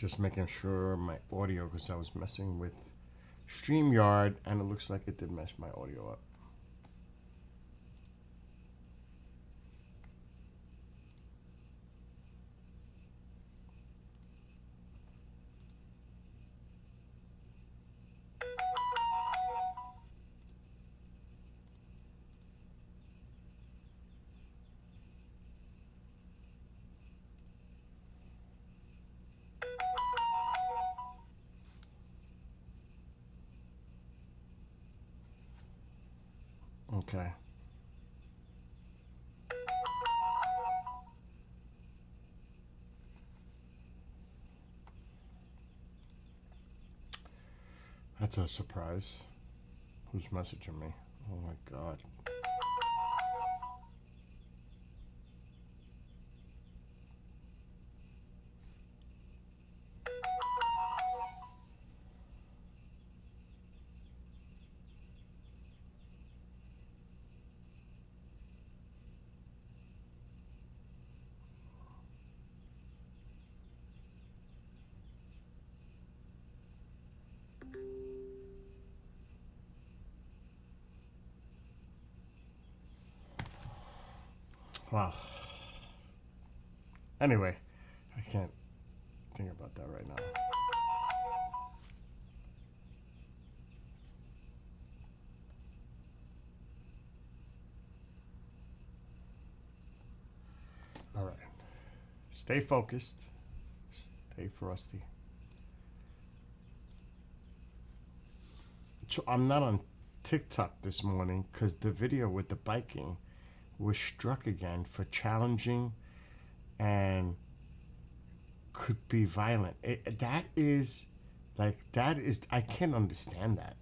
Just making sure my audio, because I was messing with StreamYard and it looks like it did mess my audio up. Okay. That's a surprise. Who's messaging me? Oh my God. Wow. Anyway, I can't think about that right now. All right. Stay focused. Stay frosty. So I'm not on TikTok this morning because the video with the biking was struck again for challenging and could be violent. I can't understand that.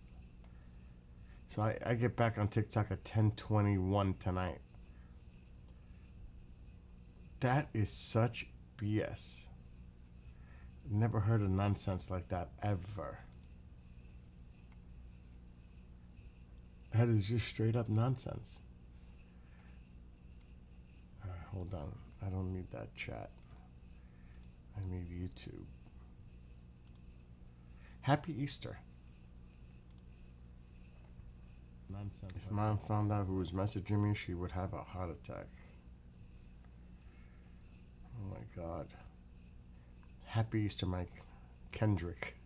So I get back on TikTok at 10:21 tonight. That is such BS. Never heard of nonsense like that ever. That is just straight up nonsense. All right, hold on. I don't need that chat. I need YouTube. Happy Easter. Nonsense. If Mom found out who was messaging me, she would have a heart attack. Oh my God. Happy Easter, Mike. Kendrick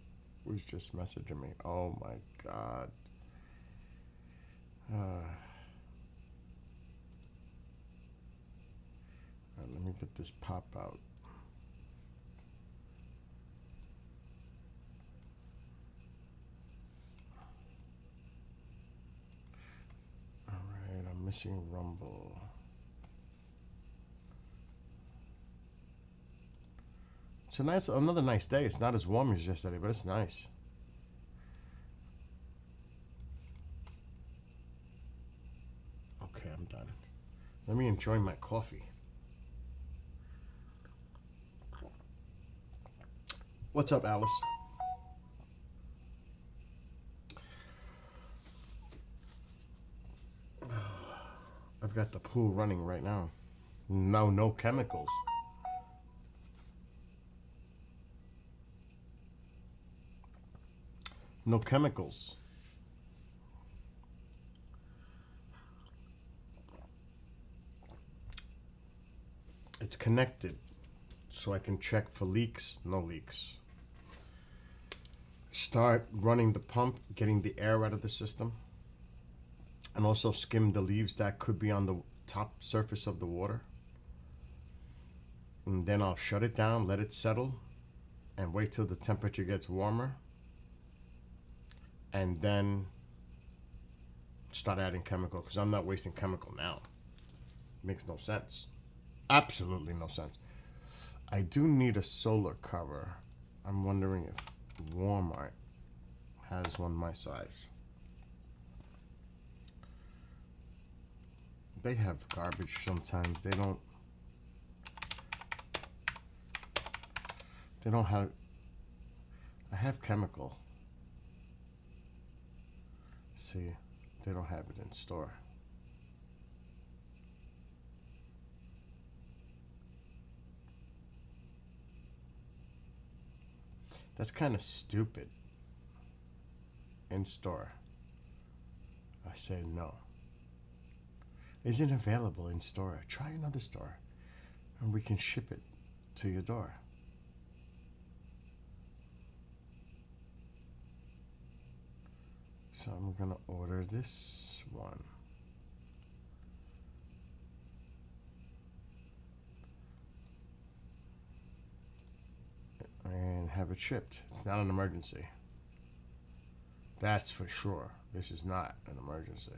was just messaging me. Oh my God. Let me get this pop out. All right, I'm missing Rumble. It's another nice day. It's not as warm as yesterday, but it's nice. Okay, I'm done. Let me enjoy my coffee. What's up, Alice? I've got the pool running right now. No chemicals. No chemicals. It's connected, so I can check for leaks. No leaks. Start running the pump, getting the air out of the system, and also skim the leaves that could be on the top surface of the water. And then I'll shut it down, let it settle, and wait till the temperature gets warmer. And then start adding chemical, because I'm not wasting chemical now. Makes no sense. Absolutely no sense. I do need a solar cover. I'm wondering if Walmart has one my size. They have garbage sometimes. They don't have. I have chemical. See, they don't have it in store. That's kind of stupid. In store. I say no. Isn't available in store. Try another store and we can ship it to your door. So I'm gonna order this one. And have it shipped. It's not an emergency. That's for sure. This is not an emergency.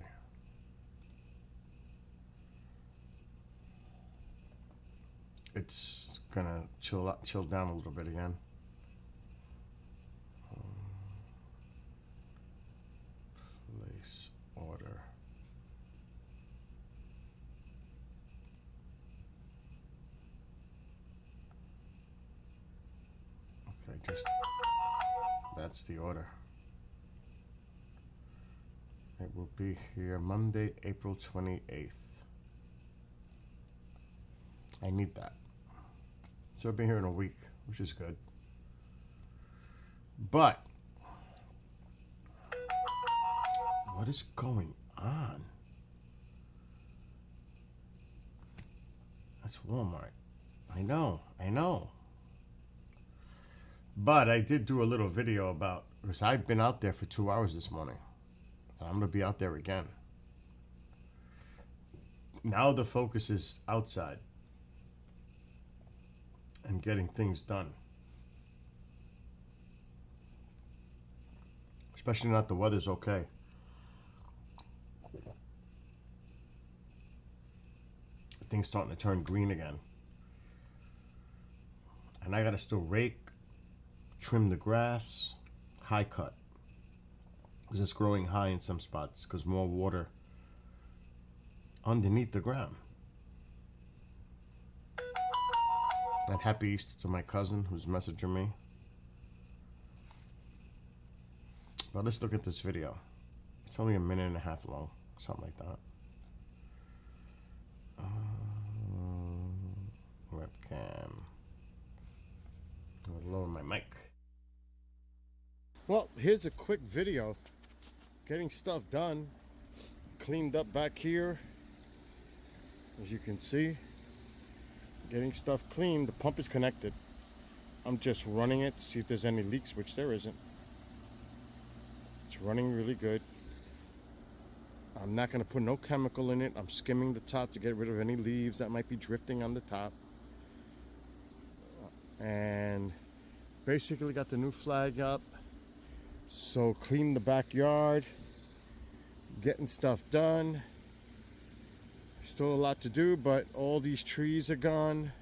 It's gonna chill down a little bit again. Place order. Okay, that's the order. It will be here Monday, April 28th. I need that. So I'll be here in a week, which is good. But what is going on? That's Walmart. I know. But I did do a little video about, because I've been out there for 2 hours this morning. And I'm going to be out there again. Now the focus is outside and getting things done. Especially now that the weather's okay. Things starting to turn green again. And I got to still rake, trim the grass, high cut. Because it's growing high in some spots because more water underneath the ground. And happy Easter to my cousin who's messaging me. But let's look at this video. It's only 1.5 minutes long, something like that. Webcam. I'm gonna lower my mic. Well, here's a quick video. Getting stuff done. Cleaned up back here. As you can see. Getting stuff cleaned. The pump is connected. I'm just running it to see if there's any leaks, which there isn't. It's running really good. I'm not going to put no chemical in it. I'm skimming the top to get rid of any leaves that might be drifting on the top. And basically got the new flag up. So clean the backyard. Getting stuff done. Still a lot to do, but all these trees are gone.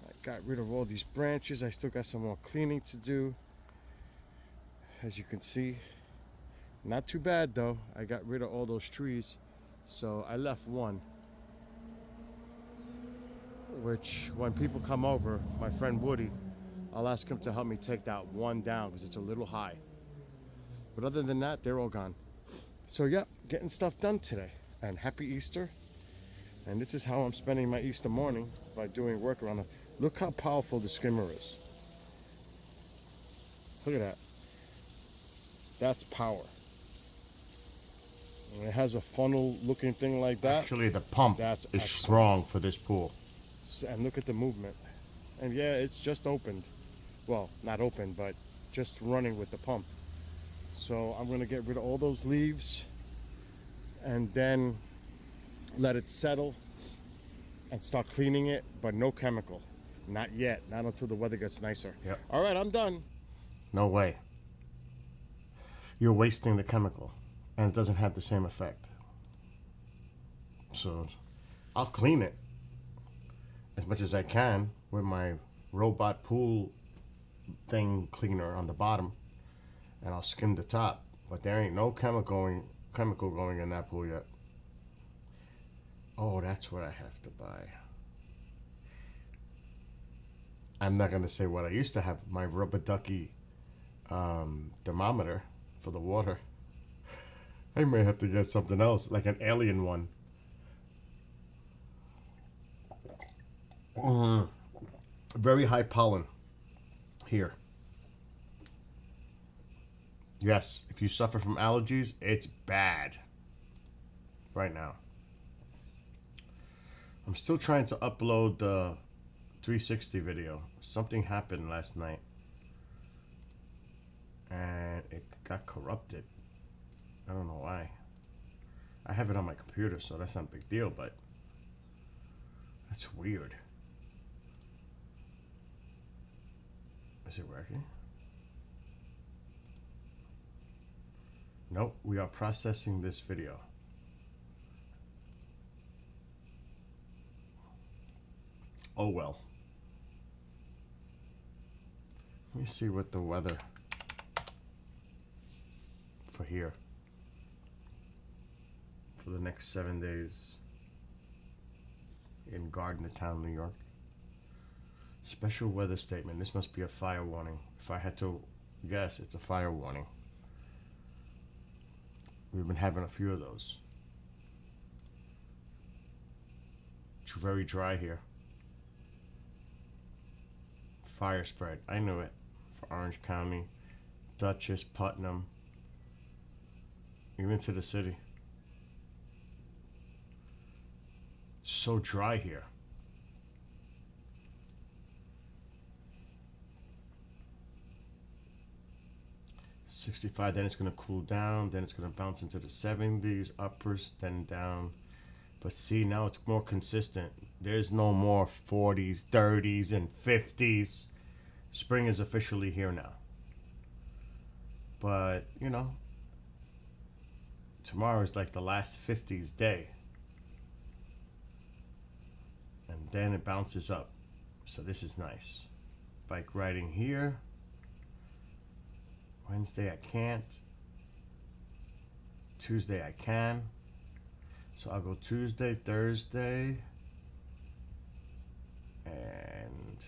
I got rid of all these branches. I still got some more cleaning to do. As you can see, not too bad though. I got rid of all those trees. So I left one, which when people come over, my friend Woody, I'll ask him to help me take that one down because it's a little high. But other than that, they're all gone. So yeah, getting stuff done today. And happy Easter. And this is how I'm spending my Easter morning, by doing work around it. Look how powerful the skimmer is. Look at that. That's power. And it has a funnel looking thing like that. Actually, the pump is strong for this pool. And look at the movement. And yeah, it's just opened. Well, not open, but just running with the pump. So I'm going to get rid of all those leaves and then let it settle and start cleaning it, but no chemical. Not yet. Not until the weather gets nicer. Yep. All right, I'm done. No way. You're wasting the chemical, and it doesn't have the same effect. So I'll clean it as much as I can with my robot pool thing cleaner on the bottom, and I'll skim the top. But there ain't no chemical going in that pool yet. Oh, that's what I have to buy. I'm not going to say what I used to have, my rubber ducky thermometer for the water. I may have to get something else, like an alien one. Very high pollen here. Yes, if you suffer from allergies, it's bad right now. I'm still trying to upload the 360 video. Something happened last night and it got corrupted. I don't know why. I have it on my computer, so that's not a big deal, but that's weird. Is it working? Nope, we are processing this video. Oh well. Let me see what the weather for here for the next 7 days in Gardner Town, New York. Special weather statement. This must be a fire warning. If I had to guess, it's a fire warning. We've been having a few of those. It's very dry here. Fire spread. I knew it. For Orange County, Dutchess, Putnam, even to the city. It's so dry here. .65, then it's going to cool down, then it's going to bounce into the 70s, uppers, then down. But see, now it's more consistent. There's no more 40s, 30s, and 50s. Spring is officially here now. But, you know, tomorrow is like the last 50s day. And then it bounces up. So this is nice. Bike riding here. Wednesday I can't. Tuesday I can. So I'll go Tuesday, Thursday, and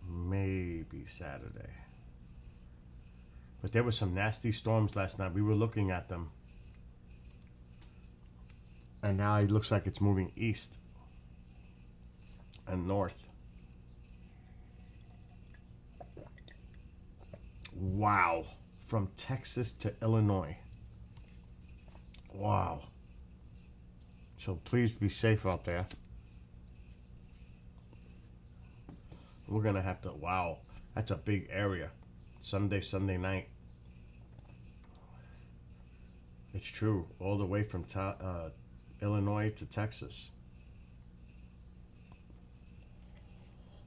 maybe Saturday. But there were some nasty storms last night. We were looking at them. And now it looks like it's moving east and north. Wow. From Texas to Illinois. Wow. So please be safe out there. We're going to have to, wow, that's a big area. Sunday night. It's true. All the way from Illinois to Texas.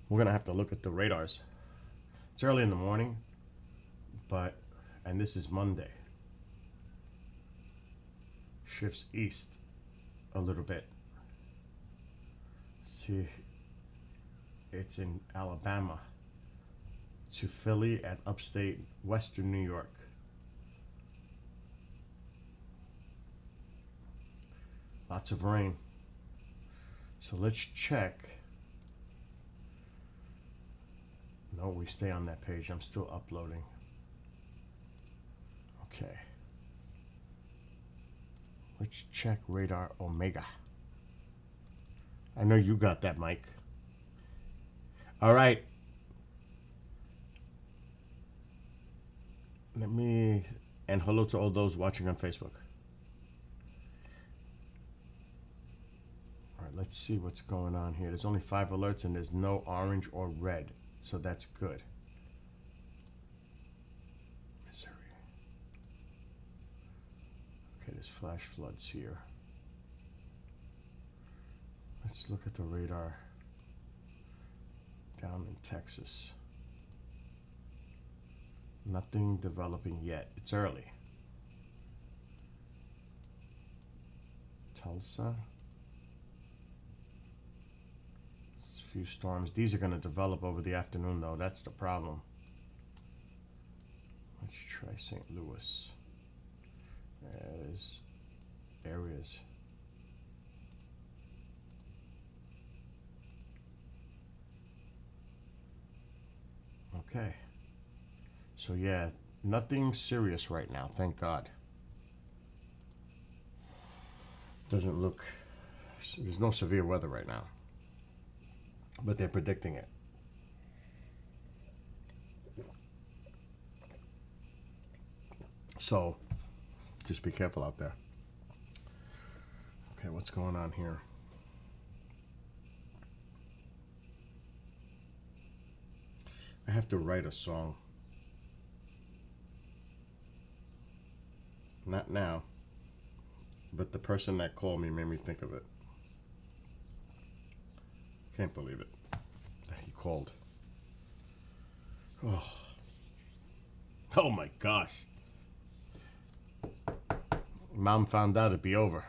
We're going to have to look at the radars. It's early in the morning. But, and this is Monday. Shifts east a little bit. See, it's in Alabama to Philly and upstate western New York. Lots of rain. So let's check. No, we stay on that page. I'm still uploading. Okay. Let's check radar Omega. I know you got that, Mike. All right. And hello to all those watching on Facebook. All right, let's see what's going on here. There's only 5 alerts and there's no orange or red, so that's good. Okay, there's flash floods here. Let's look at the radar down in Texas. Nothing developing yet. It's early. Tulsa. It's a few storms. These are going to develop over the afternoon, though. That's the problem. Let's try St. Louis. There's areas. Okay. So yeah, nothing serious right now, thank God. Doesn't look, there's no severe weather right now. But they're predicting it. So just be careful out there. Okay, what's going on here? I have to write a song. Not now, but the person that called me made me think of it. Can't believe it that he called. Oh my gosh. Mom found out it'd be over.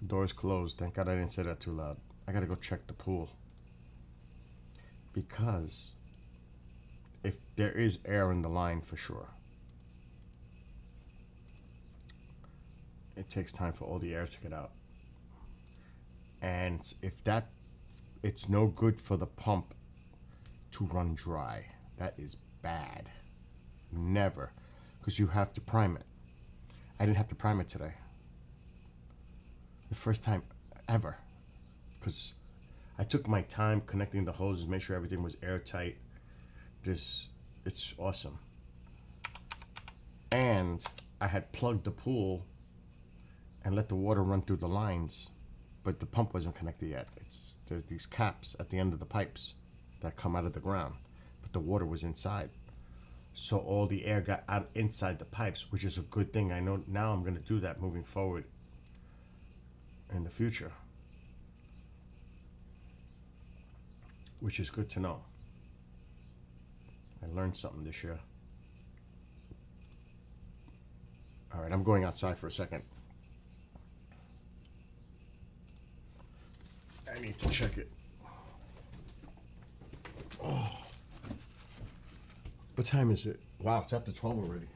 Door's closed. Thank God I didn't say that too loud. I gotta go check the pool. Because if there is air in the line for sure, it takes time for all the air to get out. And if that, it's no good for the pump to run dry. That is bad. Never. Because you have to prime it. I didn't have to prime it today. The first time ever. Because I took my time connecting the hoses, make sure everything was airtight. It's awesome. And I had plugged the pool and let the water run through the lines, but the pump wasn't connected yet. There's these caps at the end of the pipes that come out of the ground, but the water was inside. So all the air got out inside the pipes, which is a good thing. I know now I'm going to do that moving forward in the future, which is good to know. I learned something this year. All right, I'm going outside for a second. I need to check it. Oh. What time is it? Wow, it's after 12 already.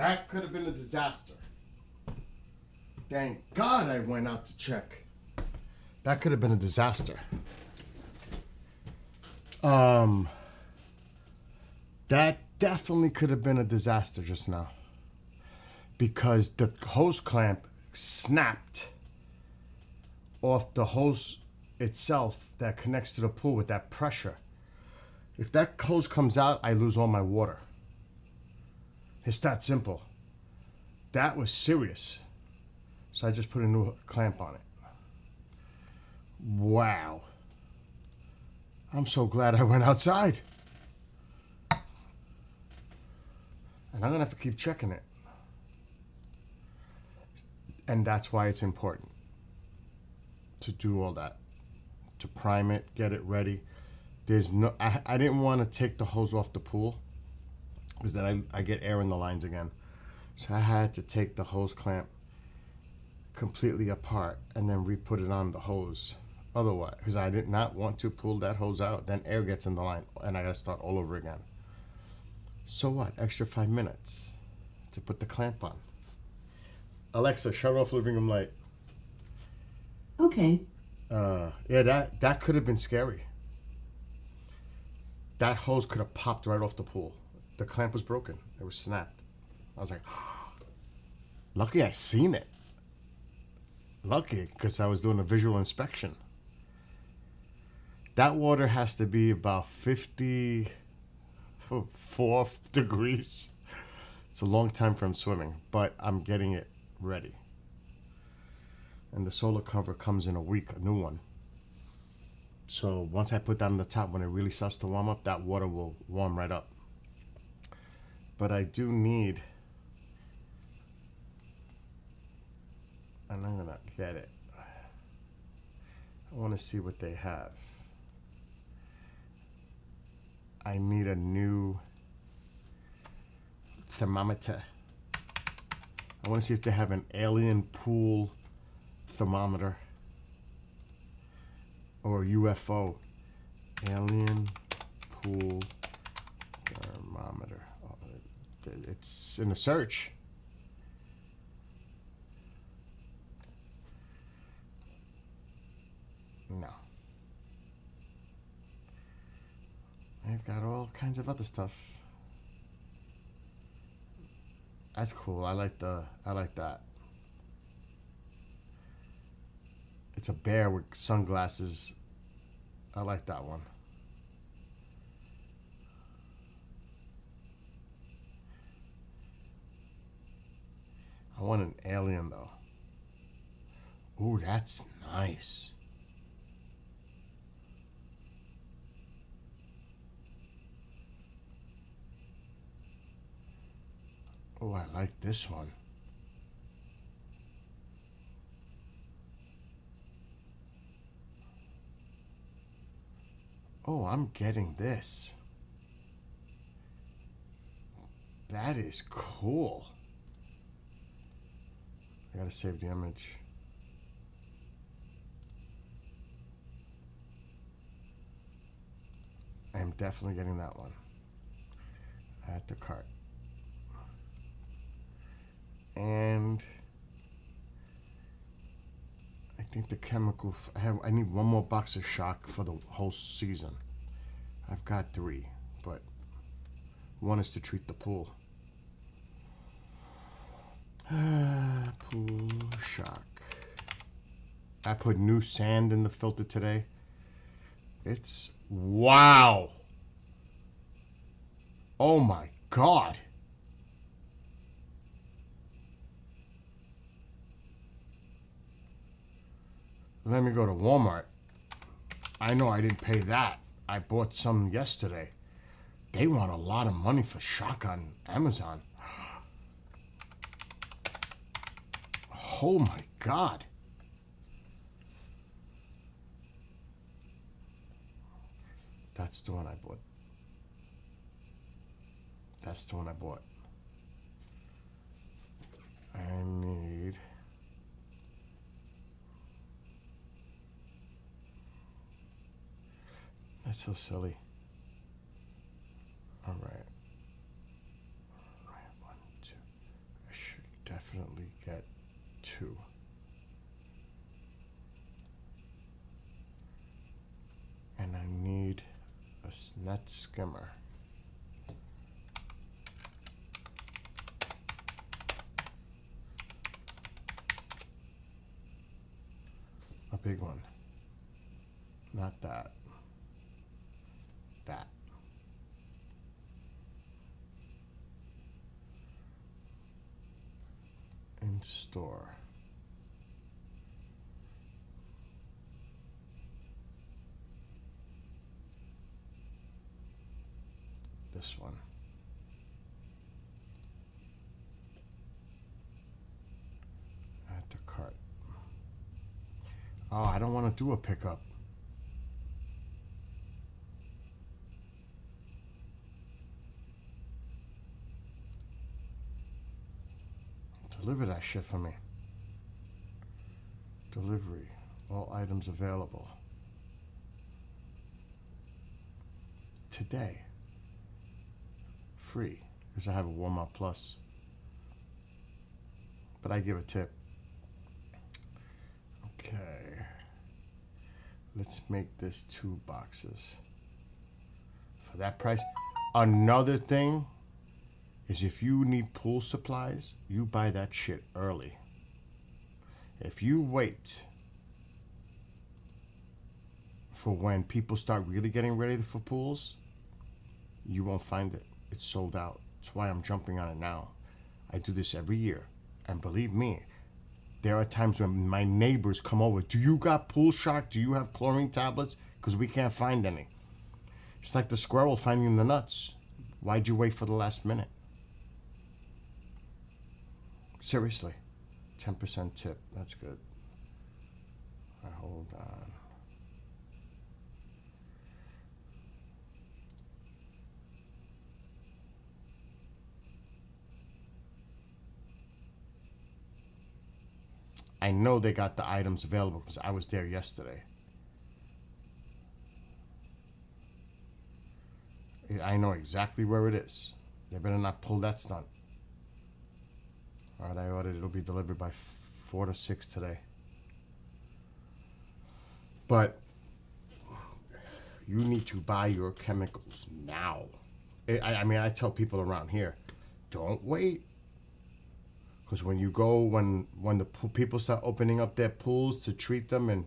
That could have been a disaster. Thank God I went out to check. That could have been a disaster. That definitely could have been a disaster just now. Because the hose clamp snapped off the hose itself that connects to the pool with that pressure. If that hose comes out, I lose all my water. It's that simple. That was serious. So I just put a new clamp on it. Wow. I'm so glad I went outside. And I'm going to have to keep checking it. And that's why it's important to do all that. To prime it, get it ready. There's no, I didn't want to take the hose off the pool because then I get air in the lines again. So I had to take the hose clamp completely apart and then re-put it on the hose. Otherwise, because I did not want to pull that hose out, then air gets in the line and I gotta start all over again. So what? Extra 5 minutes to put the clamp on. Alexa, shut off living room light. Okay. Yeah, that could have been scary. That hose could have popped right off the pool. The clamp was broken. It was snapped. I was like, lucky I seen it. Lucky, because I was doing a visual inspection. That water has to be about 54 degrees. It's a long time from swimming, but I'm getting it ready. And the solar cover comes in a week, a new one. So once I put that on the top, when it really starts to warm up, that water will warm right up. But I do need, and I'm gonna get it. I want to see what they have. I need a new thermometer. I want to see if they have an alien pool thermometer or UFO. Alien pool thermometer. Oh, it's in the search. No. They've got all kinds of other stuff. That's cool. I like that. It's a bear with sunglasses. I like that one. I want an alien though. Ooh, that's nice. Oh, I like this one. Oh, I'm getting this. That is cool. I gotta save the image. I'm definitely getting that one. Add to cart. And I think the chemical. I need one more box of shock for the whole season. I've got 3, but one is to treat the pool. Pool shock. I put new sand in the filter today. It's wow. Oh my God. Let me go to Walmart. I know I didn't pay that. I bought some yesterday. They want a lot of money for shock on Amazon. Oh my God. That's the one I bought. That's the one I bought. I need... That's so silly. All right. 1, 2. this? Net skimmer. A big one. Not that. That. In store. This one. Add to cart. Oh, I don't want to do a pickup. Deliver that shit for me. Delivery. All items available. Today. Free. Because I have a Walmart Plus. But I give a tip. Okay. Let's make this 2 boxes. For that price. Another thing is if you need pool supplies, you buy that shit early. If you wait for when people start really getting ready for pools, you won't find it. It's sold out. That's why I'm jumping on it now. I do this every year. And believe me, there are times when my neighbors come over. Do you got Pool Shock? Do you have chlorine tablets? Because we can't find any. It's like the squirrel finding the nuts. Why'd you wait for the last minute? Seriously. 10% tip. That's good. Hold on. I know they got the items available because I was there yesterday. I know exactly where it is. They better not pull that stunt. All right, I ordered. It'll be delivered by 4 to 6 today. But you need to buy your chemicals now. I mean, I tell people around here, don't wait. Because when you go, when the people start opening up their pools to treat them and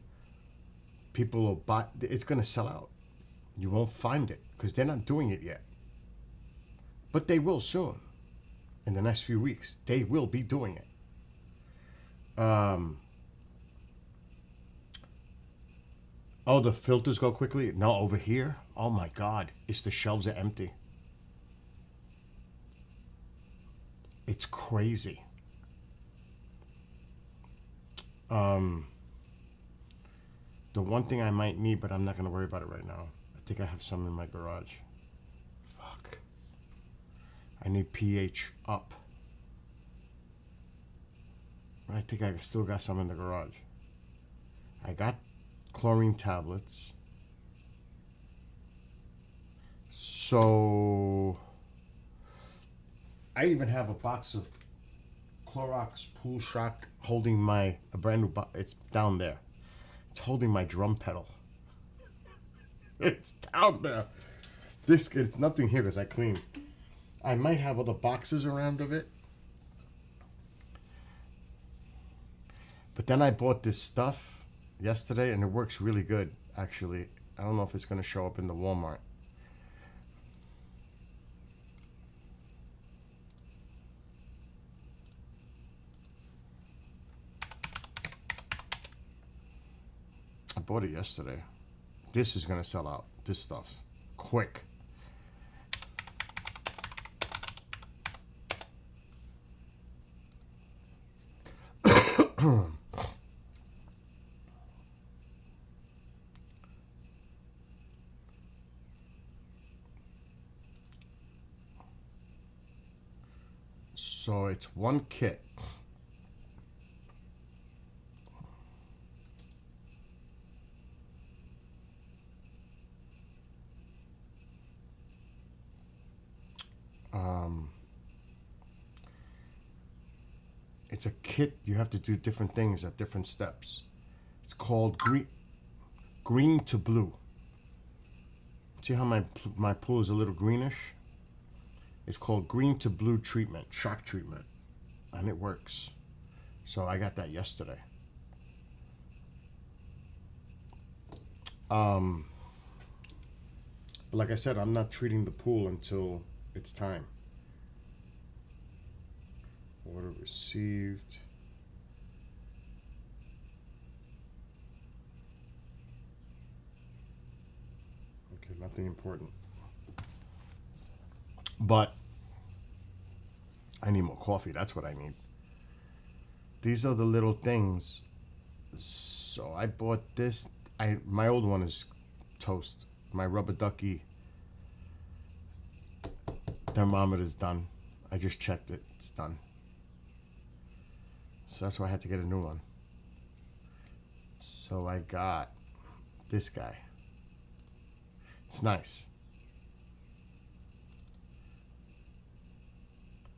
people will buy, it's going to sell out. You won't find it because they're not doing it yet. But they will soon. In the next few weeks, they will be doing it. Oh, the filters go quickly? No, over here, oh my God, it's the shelves are empty. It's crazy. The one thing I might need, but I'm not going to worry about it right now. I think I have some in my garage. Fuck. I need pH up. But I think I still got some in the garage. I got chlorine tablets. So I even have a box of Clorox Pool Shock holding a brand new box. It's down there. It's holding my drum pedal. It's down there. This is nothing here because I cleaned. I might have other boxes around of it. But then I bought this stuff yesterday and it works really good, actually. I don't know if it's going to show up in the Walmart. I bought it yesterday. This is going to sell out. This stuff. Quick. So it's one kit. It's a kit. You have to do different things at different steps. It's called green to blue. See how my pool is a little greenish? It's called green to blue treatment, shock treatment, and it works. So I got that yesterday. But like I said, I'm not treating the pool until it's time. Order received. Okay, nothing important. But I need more coffee. That's what I need. These are the little things. So I bought this. My old one is toast. My rubber ducky thermometer is done. I just checked it. It's done. So that's why I had to get a new one. So I got this guy. It's nice.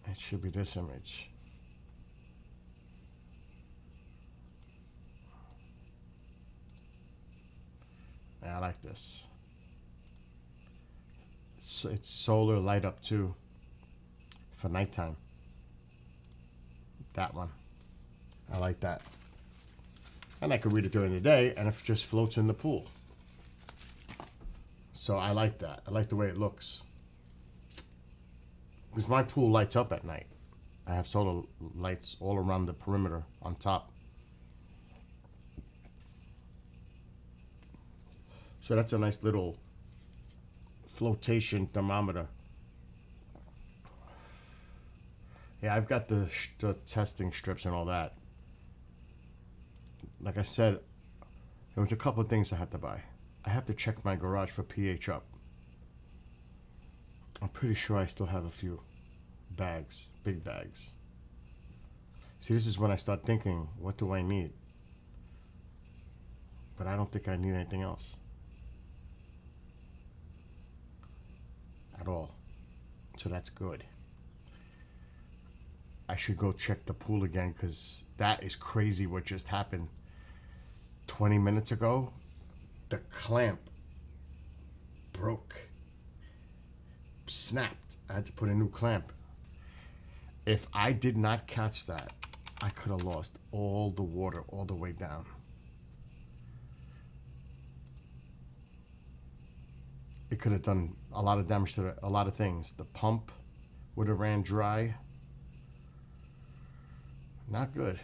It should be this image. I like this. It's solar light up too for nighttime. That one. I like that. And I could read it during the day and it just floats in the pool. So I like that. I like the way it looks. Because my pool lights up at night. I have solar lights all around the perimeter on top. So that's a nice little flotation thermometer. Yeah, I've got the testing strips and all that. Like I said, there was a couple of things I had to buy. I have to check my garage for pH up. I'm pretty sure I still have a few bags, big bags. See, this is when I start thinking, what do I need? But I don't think I need anything else. At all. So that's good. I should go check the pool again because that is crazy what just happened. 20 minutes ago, the clamp broke. Snapped. I had to put a new clamp. If I did not catch that, I could have lost all the water all the way down. It could have done a lot of damage to a lot of things. The pump would have ran dry. Not good.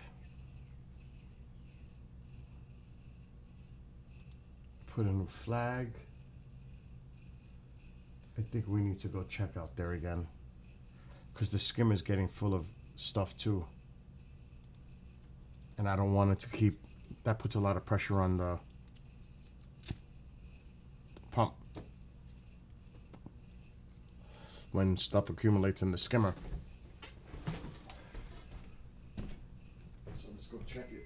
Put a new flag. I think we need to go check out there again. Because the skimmer is getting full of stuff too. And I don't want it to keep... That puts a lot of pressure on the pump. When stuff accumulates in the skimmer. So let's go check it.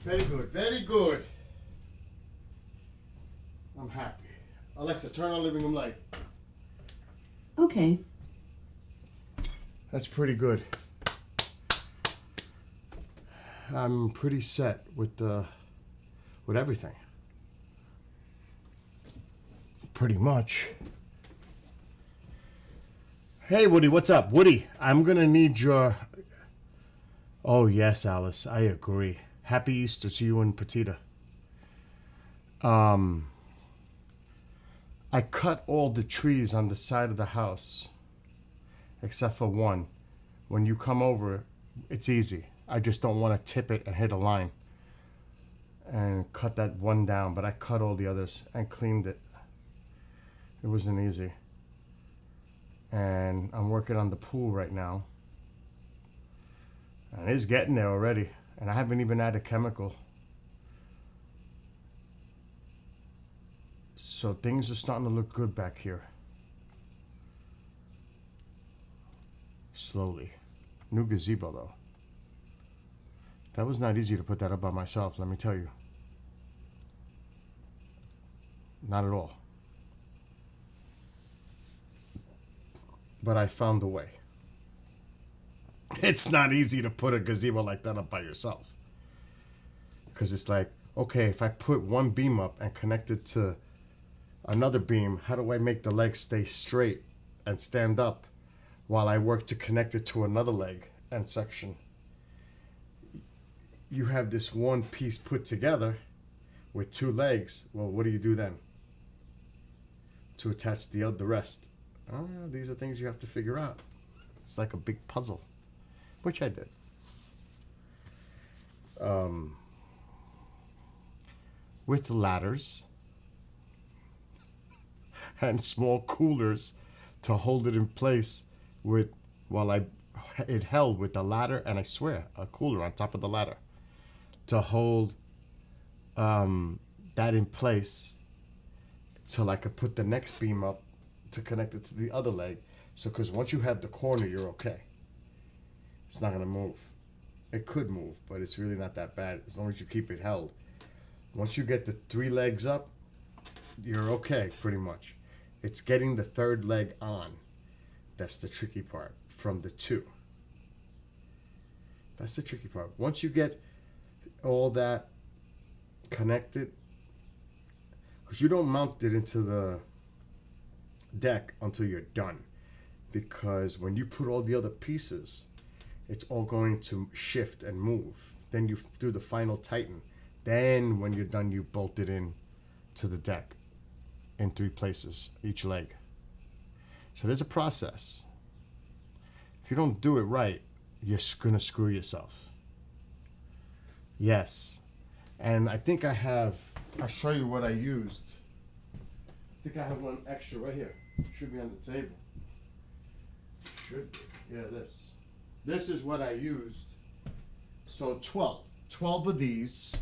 Very good, very good. I'm happy. Alexa, turn on living room light. Okay. That's pretty good. I'm pretty set with everything. Pretty much. Hey Woody, what's up? Woody, I'm gonna need your... Oh yes, Alice, I agree. Happy Easter to you and Petita. I cut all the trees on the side of the house, except for one. When you come over, it's easy. I just don't want to tip it and hit a line and cut that one down, but I cut all the others and cleaned it. It wasn't easy. And I'm working on the pool right now. And it's getting there already. And I haven't even added chemical. So things are starting to look good back here. Slowly. New gazebo though. That was not easy to put that up by myself, let me tell you. Not at all. But I found a way. It's not easy to put a gazebo like that up by yourself. Because it's like, okay, if I put one beam up and connect it to another beam, how do I make the leg stay straight and stand up while I work to connect it to another leg and section? You have this one piece put together with two legs. Well, what do you do then to attach the rest? These are things you have to figure out. It's like a big puzzle, which I did. With ladders and small coolers to hold it in place it held with the ladder, and I swear a cooler on top of the ladder to hold that in place till I could put the next beam up to connect it to the other leg. So, because once you have the corner, you're okay. It's not gonna move. It could move, but it's really not that bad as long as you keep it held. Once you get the three legs up, you're okay pretty much. It's getting the third leg on. That's the tricky part from the two. That's the tricky part. Once you get all that connected, because you don't mount it into the deck until you're done, because when you put all the other pieces, it's all going to shift and move. Then you do the final tighten. Then when you're done, you bolt it in to the deck in three places, each leg. So there's a process. If you don't do it right, you're gonna screw yourself. Yes. And I think I'll show you what I used. I think I have one extra right here. Should be on the table. Should be. Yeah, this. This is what I used. So 12 of these.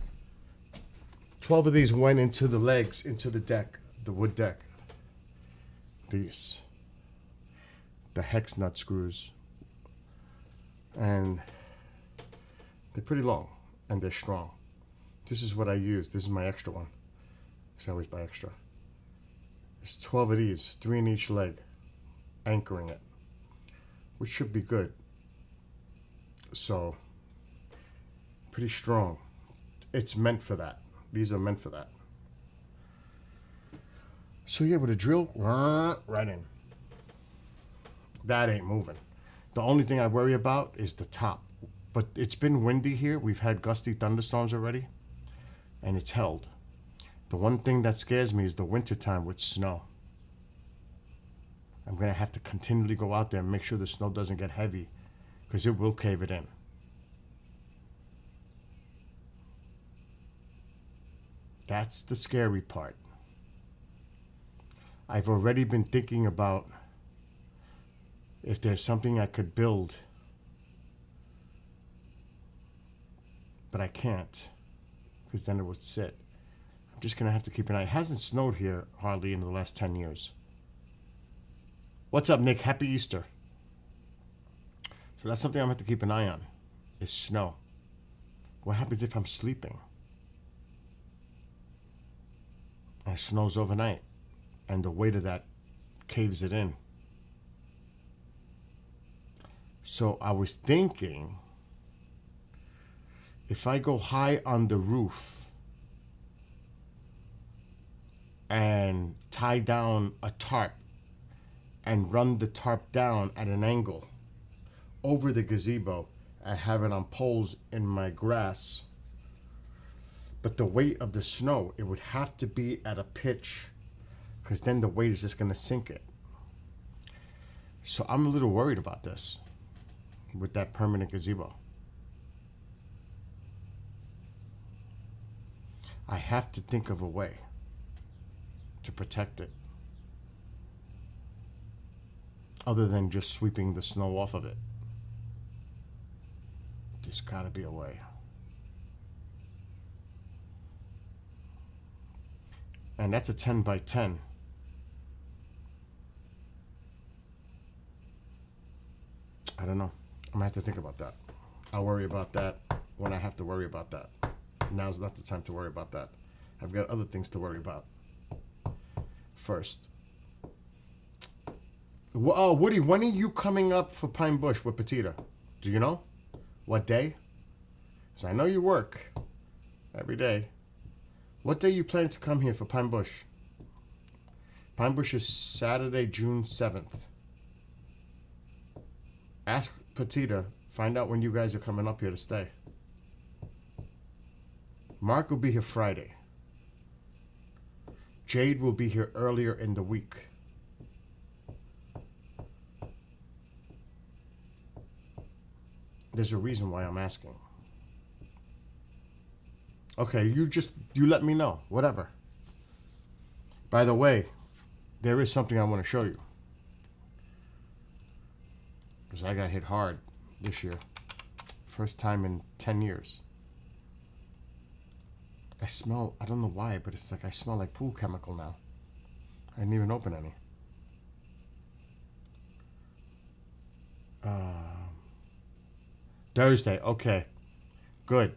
12 of these went into the legs, into the deck, the wood deck. These. The hex nut screws. And they're pretty long and they're strong. This is what I used. This is my extra one. Because I always buy extra. There's 12 of these, 3 in each leg, anchoring it, which should be good. So, pretty strong. It's meant for that. These are meant for that. So yeah, with a drill, right in. That ain't moving. The only thing I worry about is the top. But it's been windy here. We've had gusty thunderstorms already. And it's held. The one thing that scares me is the wintertime with snow. I'm going to have to continually go out there and make sure the snow doesn't get heavy, because it will cave it in. That's the scary part. I've already been thinking about if there's something I could build, but I can't, because then it would sit. I'm just going to have to keep an eye. It hasn't snowed here hardly in the last 10 years. What's up, Nick? Happy Easter. So that's something I'm going to have to keep an eye on, is snow. What happens if I'm sleeping? and it snows overnight, and the weight of that caves it in. So I was thinking, if I go high on the roof and tie down a tarp and run the tarp down at an angle over the gazebo and have it on poles in my grass, but the weight of the snow, it would have to be at a pitch, because then the weight is just going to sink it. So I'm a little worried about this with that permanent gazebo. I have to think of a way to protect it other than just sweeping the snow off of it. There's got to be a way. And that's a 10 by 10. I don't know. I'm gonna have to think about that. I'll worry about that when I have to worry about that. Now's not the time to worry about that. I've got other things to worry about first. Oh, Woody, when are you coming up for Pine Bush with Petita? Do you know? What day? So I know you work every day. What day you plan to come here for Pine Bush? Pine Bush is Saturday, June 7th. Ask Petita, find out when you guys are coming up here to stay. Mark will be here Friday. Jade will be here earlier in the week. There's a reason why I'm asking. Okay, you let me know. Whatever. By the way, there is something I want to show you. Because I got hit hard this year. First time in 10 years. I don't know why, but it's like I smell like pool chemical now. I didn't even open any. Thursday, okay. Good.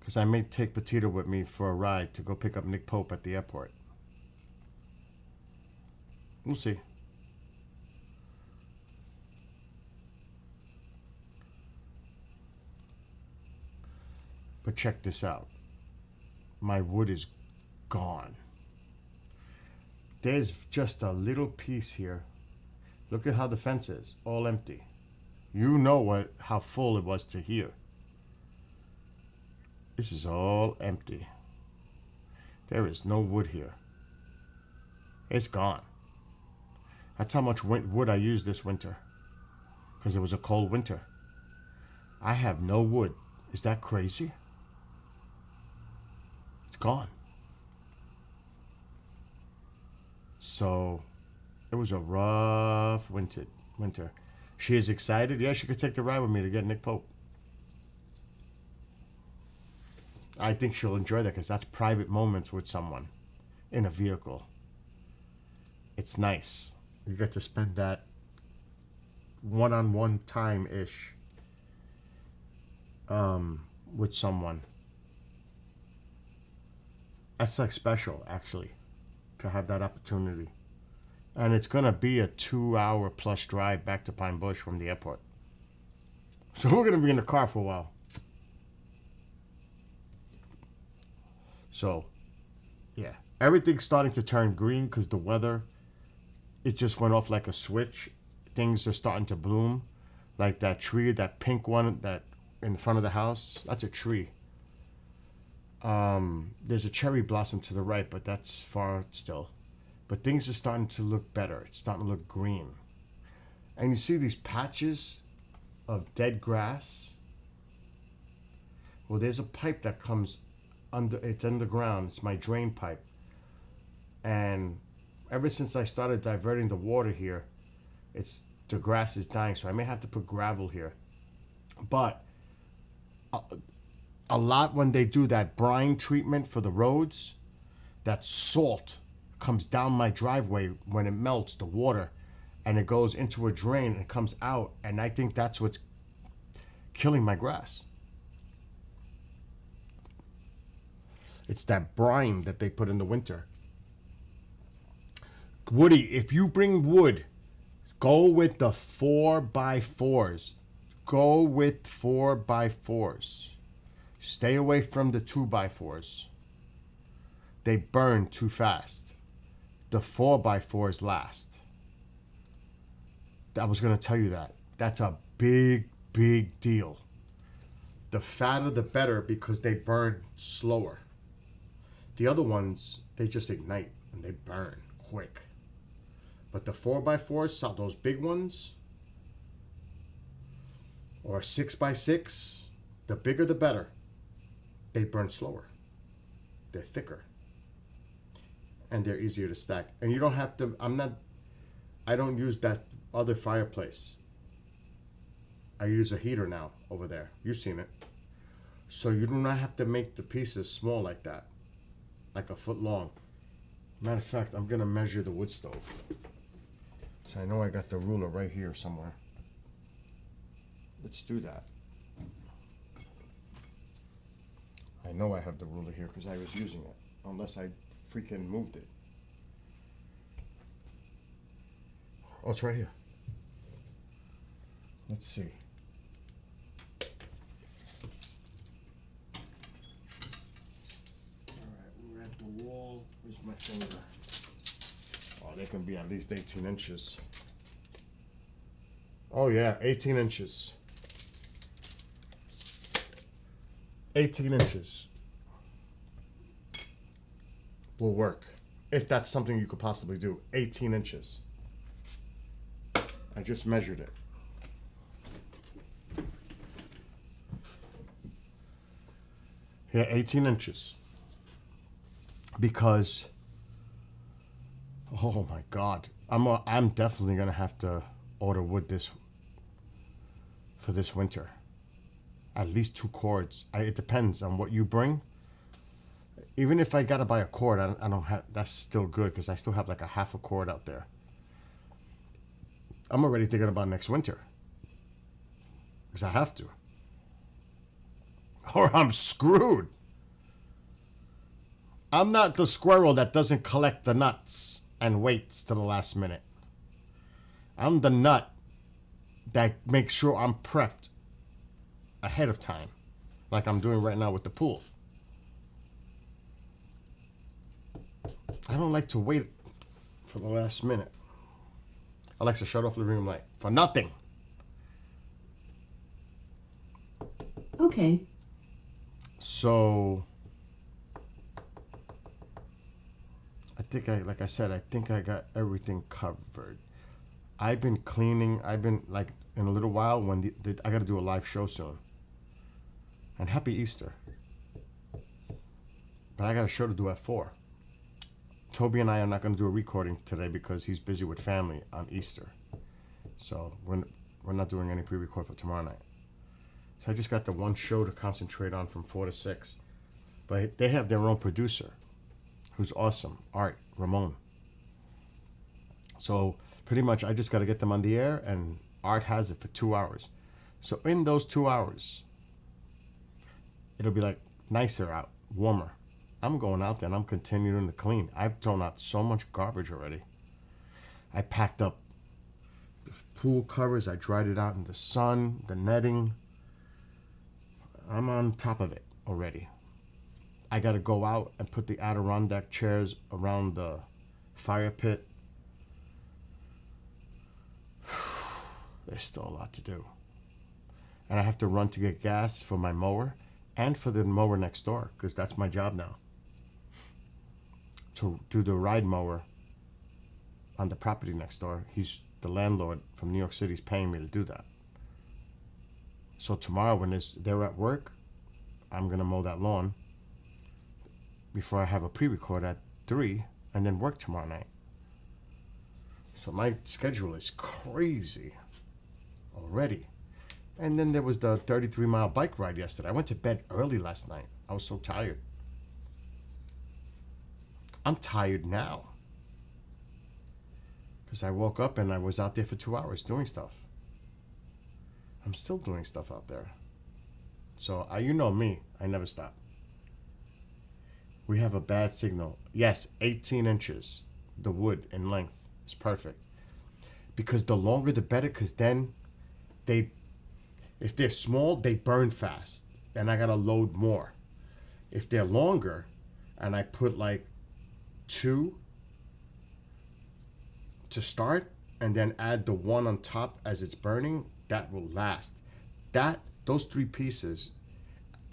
Because I may take Petita with me for a ride to go pick up Nick Pope at the airport. We'll see. But check this out. My wood is gone. There's just a little piece here. Look at how the fence is, all empty. You know how full it was to here. This is all empty. There is no wood here. It's gone. That's how much wood I used this winter. Because it was a cold winter. I have no wood. Is that crazy? It's gone. So, it was a rough winter. She is excited. Yeah, she could take the ride with me to get Nick Pope. I think she'll enjoy that because that's private moments with someone in a vehicle. It's nice. You get to spend that one-on-one time-ish with someone. That's like special, actually, to have that opportunity. And it's going to be a 2-hour plus drive back to Pine Bush from the airport. So we're going to be in the car for a while. So, yeah. Everything's starting to turn green because the weather, it just went off like a switch. Things are starting to bloom. Like that tree, that pink one that in front of the house. That's a tree. There's a cherry blossom to the right, but that's far still. But things are starting to look better. It's starting to look green. And you see these patches of dead grass. Well, there's a pipe that comes under, it's underground. It's my drain pipe. And ever since I started diverting the water here, the grass is dying. So I may have to put gravel here. But a lot when they do that brine treatment for the roads, that salt comes down my driveway when it melts, the water, and it goes into a drain and it comes out, and I think that's what's killing my grass. It's that brine that they put in the winter. Woody, if you bring wood, go with the 4x4s. Go with 4x4s. Stay away from the 2x4s. They burn too fast. The 4x4s last. I was going to tell you that. That's a big, big deal. The fatter the better because they burn slower. The other ones, they just ignite and they burn quick. But the 4x4s, those big ones, or 6x6, the bigger the better. They burn slower. They're thicker. And they're easier to stack. And you don't have to, I don't use that other fireplace. I use a heater now over there. You've seen it. So you do not have to make the pieces small like that. Like a foot long. Matter of fact, I'm going to measure the wood stove. So I know I got the ruler right here somewhere. Let's do that. I know I have the ruler here because I was using it. Unless I freaking moved it. Oh, it's right here. Let's see. Alright, we're at the wall. Where's my finger? Oh, they can be at least 18 inches. Oh yeah, 18 inches. 18 inches will work. If that's something you could possibly do. 18 inches. I just measured it. Yeah, 18 inches. Because, oh my God, I'm definitely gonna have to order wood for this winter. At least 2 cords. It depends on what you bring. Even if I gotta buy a cord, I don't have. That's still good because I still have like a half a cord out there. I'm already thinking about next winter because I have to, or I'm screwed. I'm not the squirrel that doesn't collect the nuts and waits to the last minute. I'm the nut that makes sure I'm prepped ahead of time, like I'm doing right now with the pool. I don't like to wait for the last minute. Alexa, shut off the living room light. For nothing. Okay. So, I think like I said, I think I got everything covered. I've been cleaning. I've been like in a little while when I got to do a live show soon. And happy Easter. But I got a show to do at 4. Toby and I are not going to do a recording today because he's busy with family on Easter. So we're not doing any pre-record for tomorrow night. So I just got the one show to concentrate on from 4 to 6. But they have their own producer, who's awesome, Art Ramon. So pretty much I just got to get them on the air, and Art has it for 2 hours. So in those 2 hours, it'll be like nicer out, warmer. I'm going out there and I'm continuing to clean. I've thrown out so much garbage already. I packed up the pool covers. I dried it out in the sun, the netting. I'm on top of it already. I got to go out and put the Adirondack chairs around the fire pit. There's still a lot to do. And I have to run to get gas for my mower and for the mower next door because that's my job now. To do the ride mower on the property next door. He's the landlord from New York City. He's paying me to do that. So tomorrow when they're at work, I'm going to mow that lawn before I have a pre-record at 3 and then work tomorrow night. So my schedule is crazy already. And then there was the 33-mile bike ride yesterday. I went to bed early last night. I was so tired. I'm tired now. Because I woke up and I was out there for 2 hours doing stuff. I'm still doing stuff out there. So, you know me. I never stop. We have a bad signal. Yes, 18 inches. The wood in length is perfect. Because the longer the better, because then they, if they're small, they burn fast. And I gotta load more. If they're longer, and I put like 2 to start, and then add the 1 on top as it's burning, that will last. Those 3 pieces,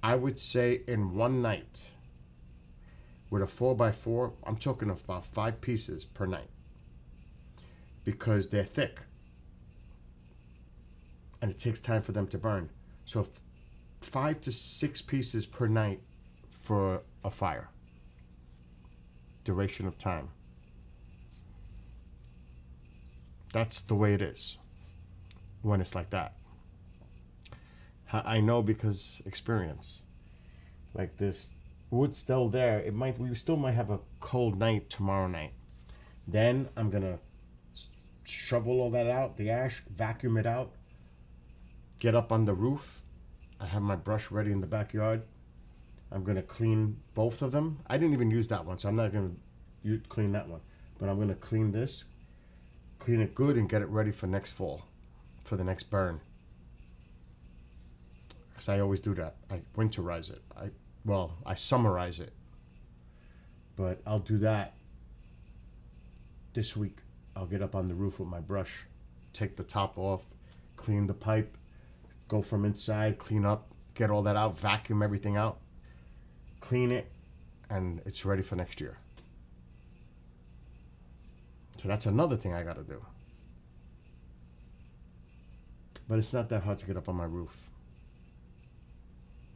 I would say in one night, with a 4x4, I'm talking about 5 pieces per night. Because they're thick. And it takes time for them to burn. So 5 to 6 pieces per night for a fire. Duration of time. That's the way it is when it's like that. I know because experience. Like this wood's still there. We still might have a cold night tomorrow night. Then I'm gonna shovel all that out, the ash, vacuum it out, get up on the roof. I have my brush ready in the backyard. I'm gonna clean both of them. I didn't even use that one, so I'm not gonna clean that one. But I'm gonna clean this, clean it good, and get it ready for next fall, for the next burn. Because I always do that. I winterize it. I summarize it. But I'll do that this week. I'll get up on the roof with my brush, take the top off, clean the pipe, go from inside, clean up, get all that out, vacuum everything out, clean it, and it's ready for next year. So that's another thing I gotta do. But it's not that hard to get up on my roof.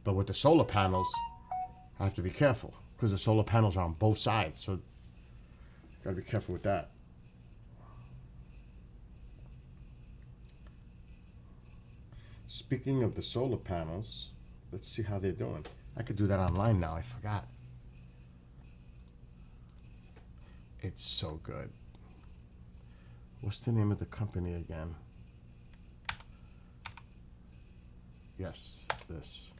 But with the solar panels, I have to be careful because the solar panels are on both sides. So gotta be careful with that. Speaking of the solar panels, let's see how they're doing. I could do that online now. I forgot. It's so good. What's the name of the company again? Yes, this.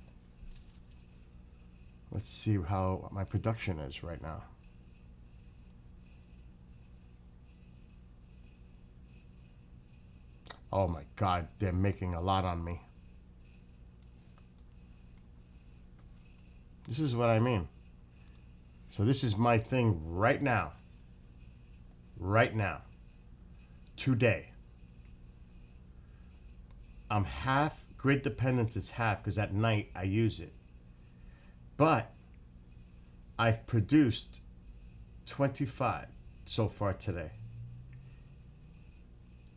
Let's see how my production is right now. Oh my God, they're making a lot on me. This is what I mean. So this is my thing right now. Right now. Today. I'm half, grid dependence is half because at night I use it. But I've produced 25 so far today.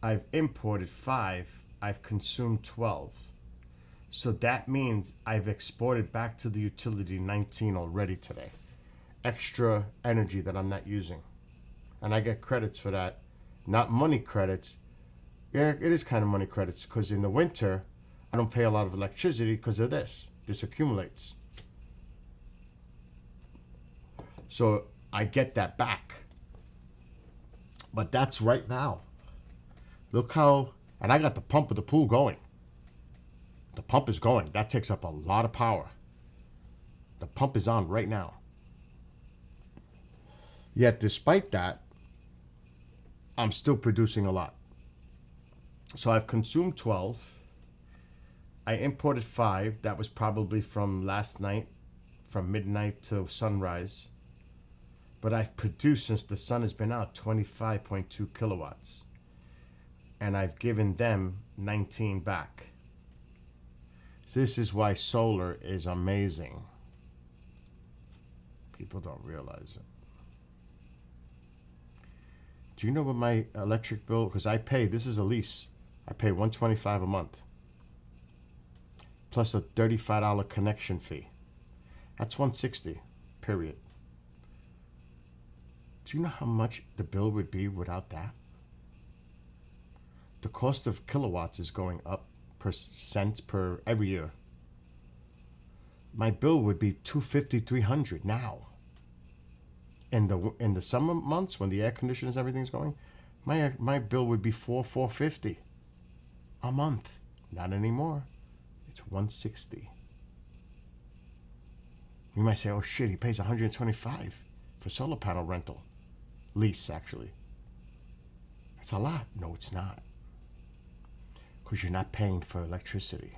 I've imported 5. I've consumed 12. So that means I've exported back to the utility 19 already today. Extra energy that I'm not using. And I get credits for that. Not money credits. Yeah, it is kind of money credits because in the winter, I don't pay a lot of electricity because of this. This accumulates. So I get that back. But that's right now. Look how, and I got the pump of the pool going. The pump is going. That takes up a lot of power. The pump is on right now. Yet despite that, I'm still producing a lot. So I've consumed 12. I imported 5. That was probably from last night, from midnight to sunrise. But I've produced, since the sun has been out, 25.2 kilowatts. And I've given them 19 back. So this is why solar is amazing. People don't realize it. Do you know what my electric bill, because I pay, this is a lease, I pay $125 a month. Plus a $35 connection fee. That's $160, period. Do you know how much the bill would be without that? The cost of kilowatts is going up per cent per every year. My bill would be $250, $300 now. In the summer months when the air conditioners, everything's going, my bill would be $450 a month. Not anymore. It's $160. You might say, oh shit, he pays $125 for solar panel rental. Lease, actually. That's a lot. No, it's not. Because you're not paying for electricity.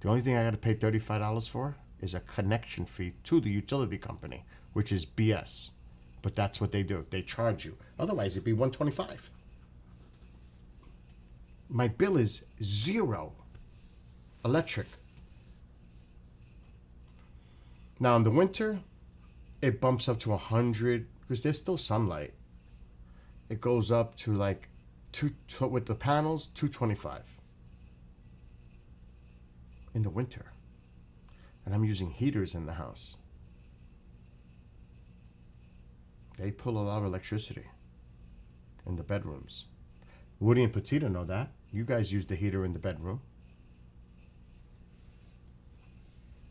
The only thing I got to pay $35 for is a connection fee to the utility company, which is BS. But that's what they do. They charge you. Otherwise, it'd be $125. My bill is zero electric. Now in the winter, it bumps up to 100 because there's still sunlight. It goes up to like with the panels, 225 in the winter. And I'm using heaters in the house. They pull a lot of electricity in the bedrooms. Woody and Petita know that. You guys use the heater in the bedroom.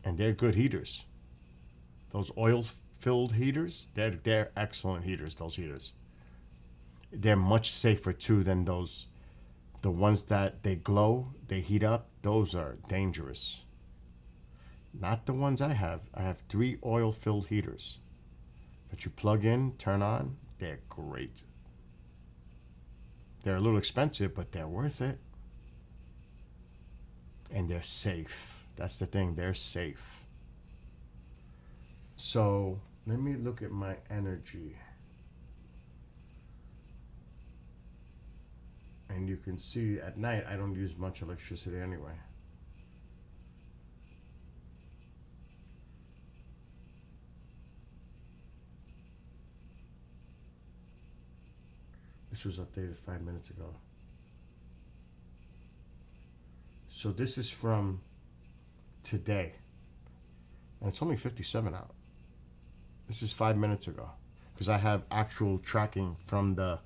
And they're good heaters. Those oil-filled heaters, they're excellent heaters, those heaters. They're much safer too than the ones that they glow, they heat up. Those are dangerous. Not the ones I have. I have 3 oil-filled heaters that you plug in, turn on. They're great. They're a little expensive, but they're worth it. And they're safe. That's the thing. They're safe. So let me look at my energy. And you can see at night, I don't use much electricity anyway. This was updated 5 minutes ago. So this is from today. And it's only 57 out. This is 5 minutes ago. Because I have actual tracking from the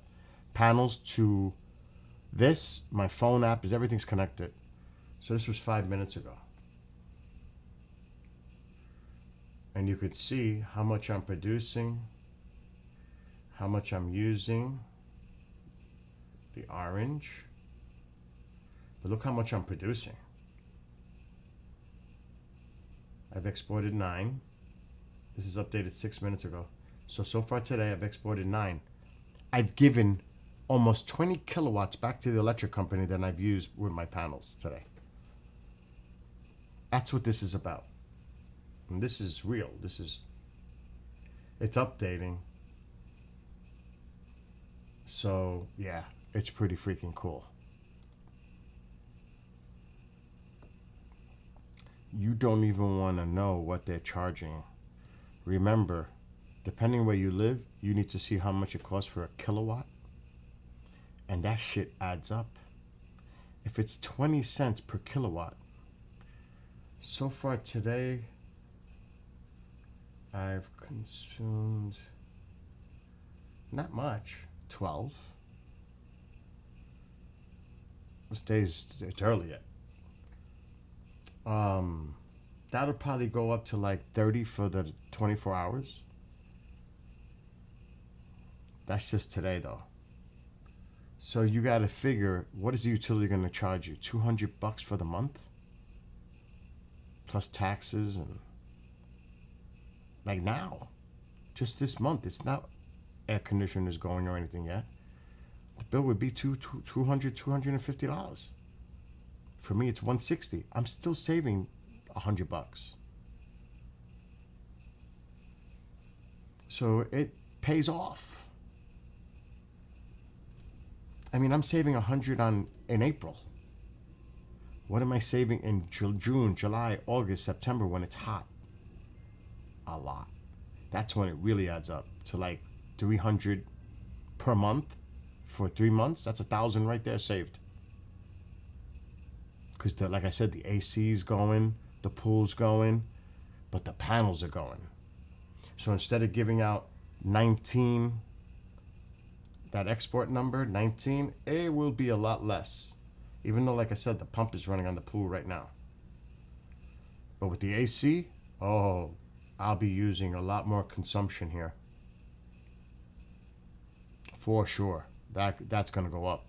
panels to this. My phone app is everything's connected. So this was 5 minutes ago. And you could see how much I'm producing, how much I'm using. The orange. But look how much I'm producing. I've exported 9. This is updated 6 minutes ago. So far today I've exported 9. I've given almost 20 kilowatts back to the electric company that I've used with my panels today. That's what this is about. And this is real. It's updating. So yeah, it's pretty freaking cool. You don't even want to know what they're charging. Remember, depending where you live, you need to see how much it costs for a kilowatt. And that shit adds up. If it's 20 cents per kilowatt, so far today, I've consumed not much, 12. This day's it's early yet. That'll probably go up to like 30 for the 24 hours. That's just today though. So you got to figure, what is the utility going to charge you? $200 for the month? Plus taxes and like now, just this month. It's not air conditioners going or anything yet. The bill would be $250. For me, it's $160. I'm still saving $100. So it pays off. I mean, I'm saving $100 in April. What am I saving in June, July, August, September when it's hot? A lot. That's when it really adds up to like $300 per month for 3 months. That's $1,000 right there saved. Because like I said, the AC's going, the pool's going, but the panels are going. So instead of giving out 19, that export number, 19, it will be a lot less. Even though, like I said, the pump is running on the pool right now. But with the AC, oh, I'll be using a lot more consumption here. For sure. That's going to go up.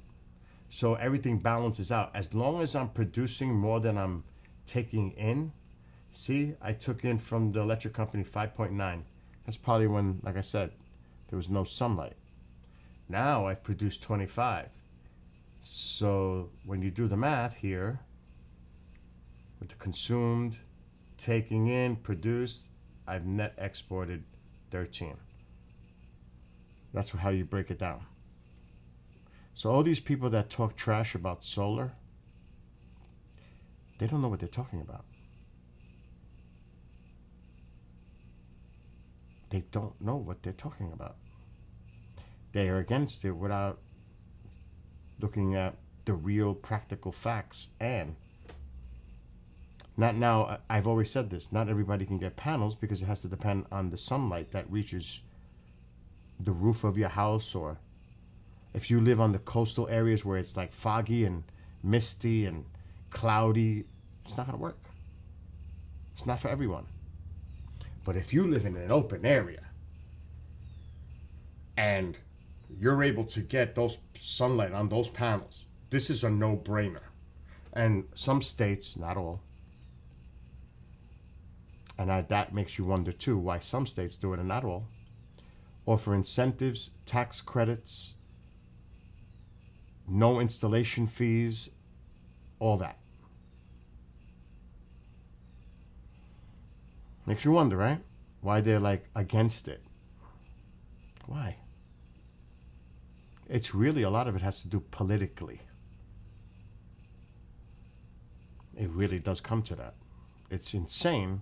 So everything balances out. As long as I'm producing more than I'm taking in, See, I took in from the electric company 5.9. That's probably when, like I said, there was no sunlight. Now I've produced 25. So when you do the math here, with the consumed, taking in, produced, I've net exported 13. That's how you break it down. So all these people that talk trash about solar, they don't know what they're talking about. They don't know what they're talking about. They are against it without looking at the real practical facts. And not now, I've always said this, not everybody can get panels because it has to depend on the sunlight that reaches the roof of your house, or if you live on the coastal areas where it's like foggy and misty and cloudy, it's not going to work. It's not for everyone. But if you live in an open area and you're able to get those sunlight on those panels, this is a no-brainer. And some states, not all, and that makes you wonder too why some states do it and not all, offer incentives, tax credits, no installation fees, all that. Makes you wonder, right? Why they're like against it. Why? It's really, a lot of it has to do politically. It really does come to that. It's insane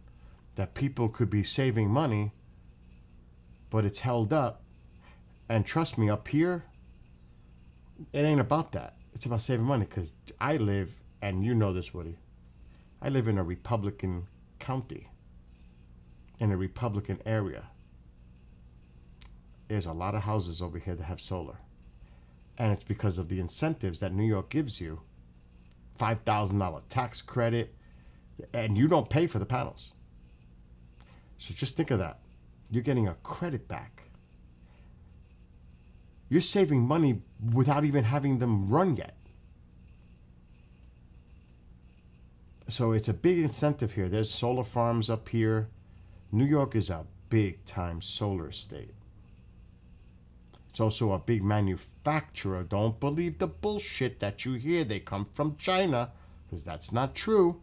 that people could be saving money, but it's held up. And trust me, up here, it ain't about that. It's about saving money, because I live, and you know this, Woody, I live in a Republican county, in a Republican area. There's a lot of houses over here that have solar. And it's because of the incentives that New York gives you. $5,000 tax credit, and you don't pay for the panels. So just think of that. You're getting a credit back. You're saving money without even having them run yet. So it's a big incentive here. There's solar farms up here. New York is a big-time solar state. It's also a big manufacturer. Don't believe the bullshit that you hear they come from China, because that's not true.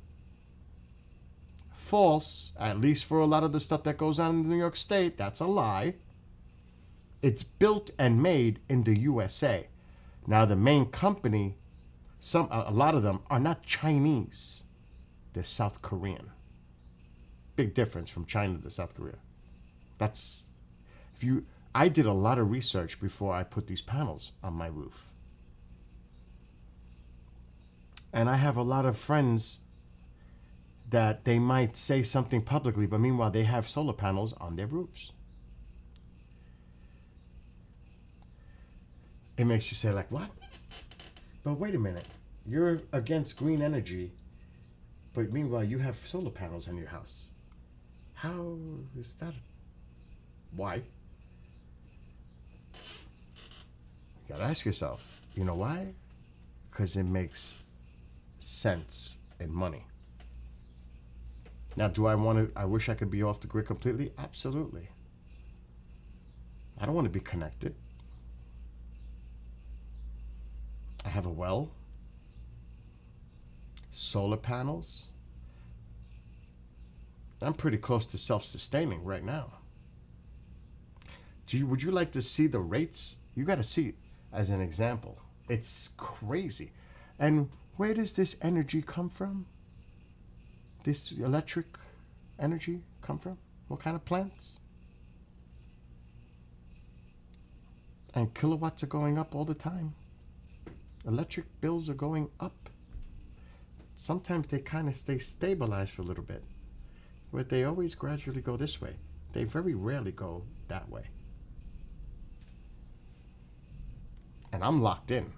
False, at least for a lot of the stuff that goes on in New York State. That's a lie. It's built and made in the USA. Now, the main company, a lot of them are not Chinese. They're South Korean. Big difference from China to South Korea. I did a lot of research before I put these panels on my roof. And I have a lot of friends that they might say something publicly, but meanwhile they have solar panels on their roofs. It makes you say, like, what? But wait a minute. You're against green energy, but meanwhile you have solar panels on your house. How is that? Why? You gotta ask yourself, you know why? Because it makes sense in money. Now, do I wish I could be off the grid completely? Absolutely. I don't want to be connected. I have a well, solar panels. I'm pretty close to self-sustaining right now. Would you like to see the rates? You got to see it as an example. It's crazy. And where does this energy come from? This electric energy come from? What kind of plants? And kilowatts are going up all the time. Electric bills are going up. Sometimes they kind of stay stabilized for a little bit, but they always gradually go this way. They very rarely go that way. And I'm locked in.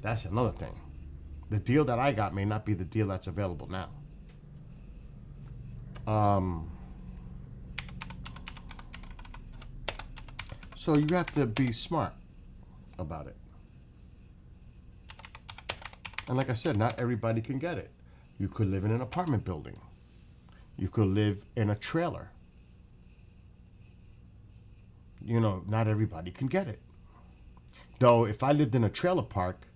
That's another thing. The deal that I got may not be the deal that's available now. So you have to be smart about it. And like I said, not everybody can get it. You could live in an apartment building. You could live in a trailer. You know, not everybody can get it. Though, if I lived in a trailer park,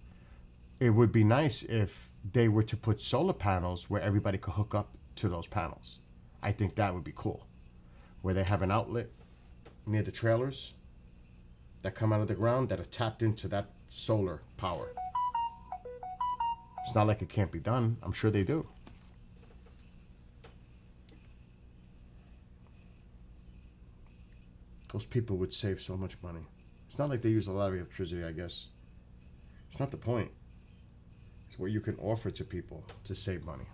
it would be nice if they were to put solar panels where everybody could hook up to those panels. I think that would be cool. Where they have an outlet near the trailers that come out of the ground that are tapped into that solar power. It's not like it can't be done. I'm sure they do. Those people would save so much money. It's not like they use a lot of electricity, I guess. It's not the point. It's what you can offer to people to save money.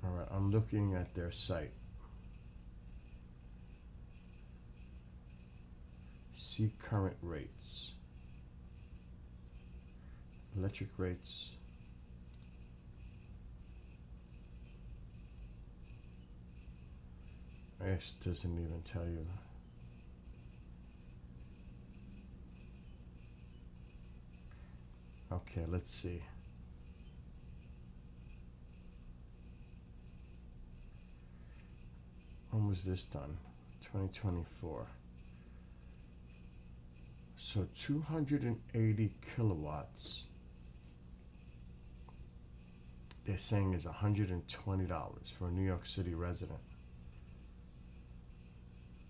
All right, I'm looking at their site. See current rates. Electric rates. This doesn't even tell you. Okay, let's see. When was this done? 2024. So 280 kilowatts, they're saying is $120 for a New York City resident.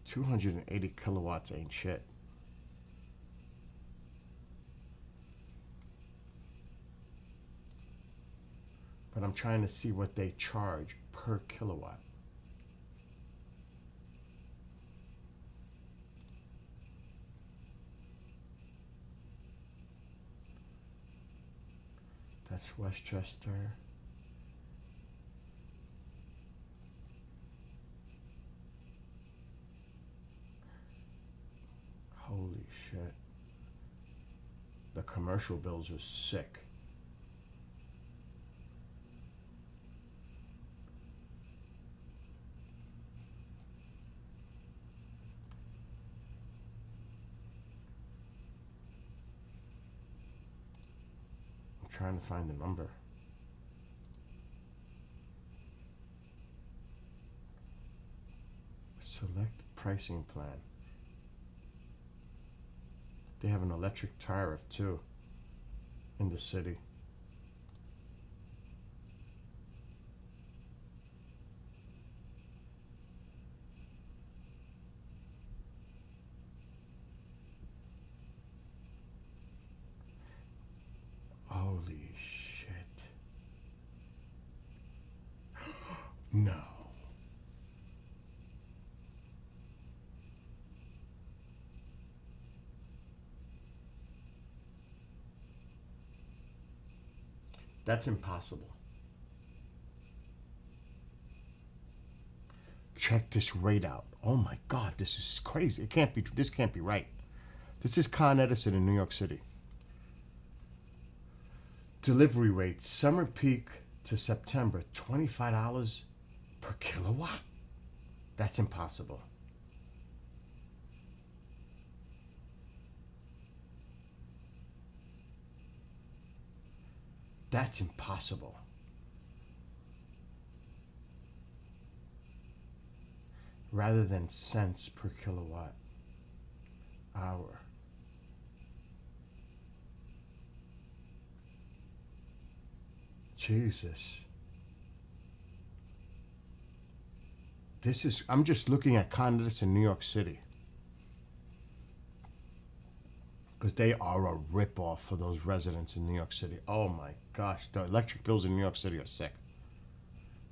280 kilowatts ain't shit. But I'm trying to see what they charge per kilowatt. That's Westchester. Holy shit. The commercial bills are sick. I'm trying to find the number. Select pricing plan. They have an electric tariff too in the city. Holy shit. No. That's impossible. Check this rate out. Oh my God, this is crazy. It can't be. This can't be right. This is Con Edison in New York City. Delivery rate, summer peak to September, $25 per kilowatt. That's impossible. That's impossible. Rather than cents per kilowatt hour. Jesus. This is, I'm just looking at Con Edison in New York City. Because they are a ripoff for those residents in New York City. Oh my gosh, the electric bills in New York City are sick.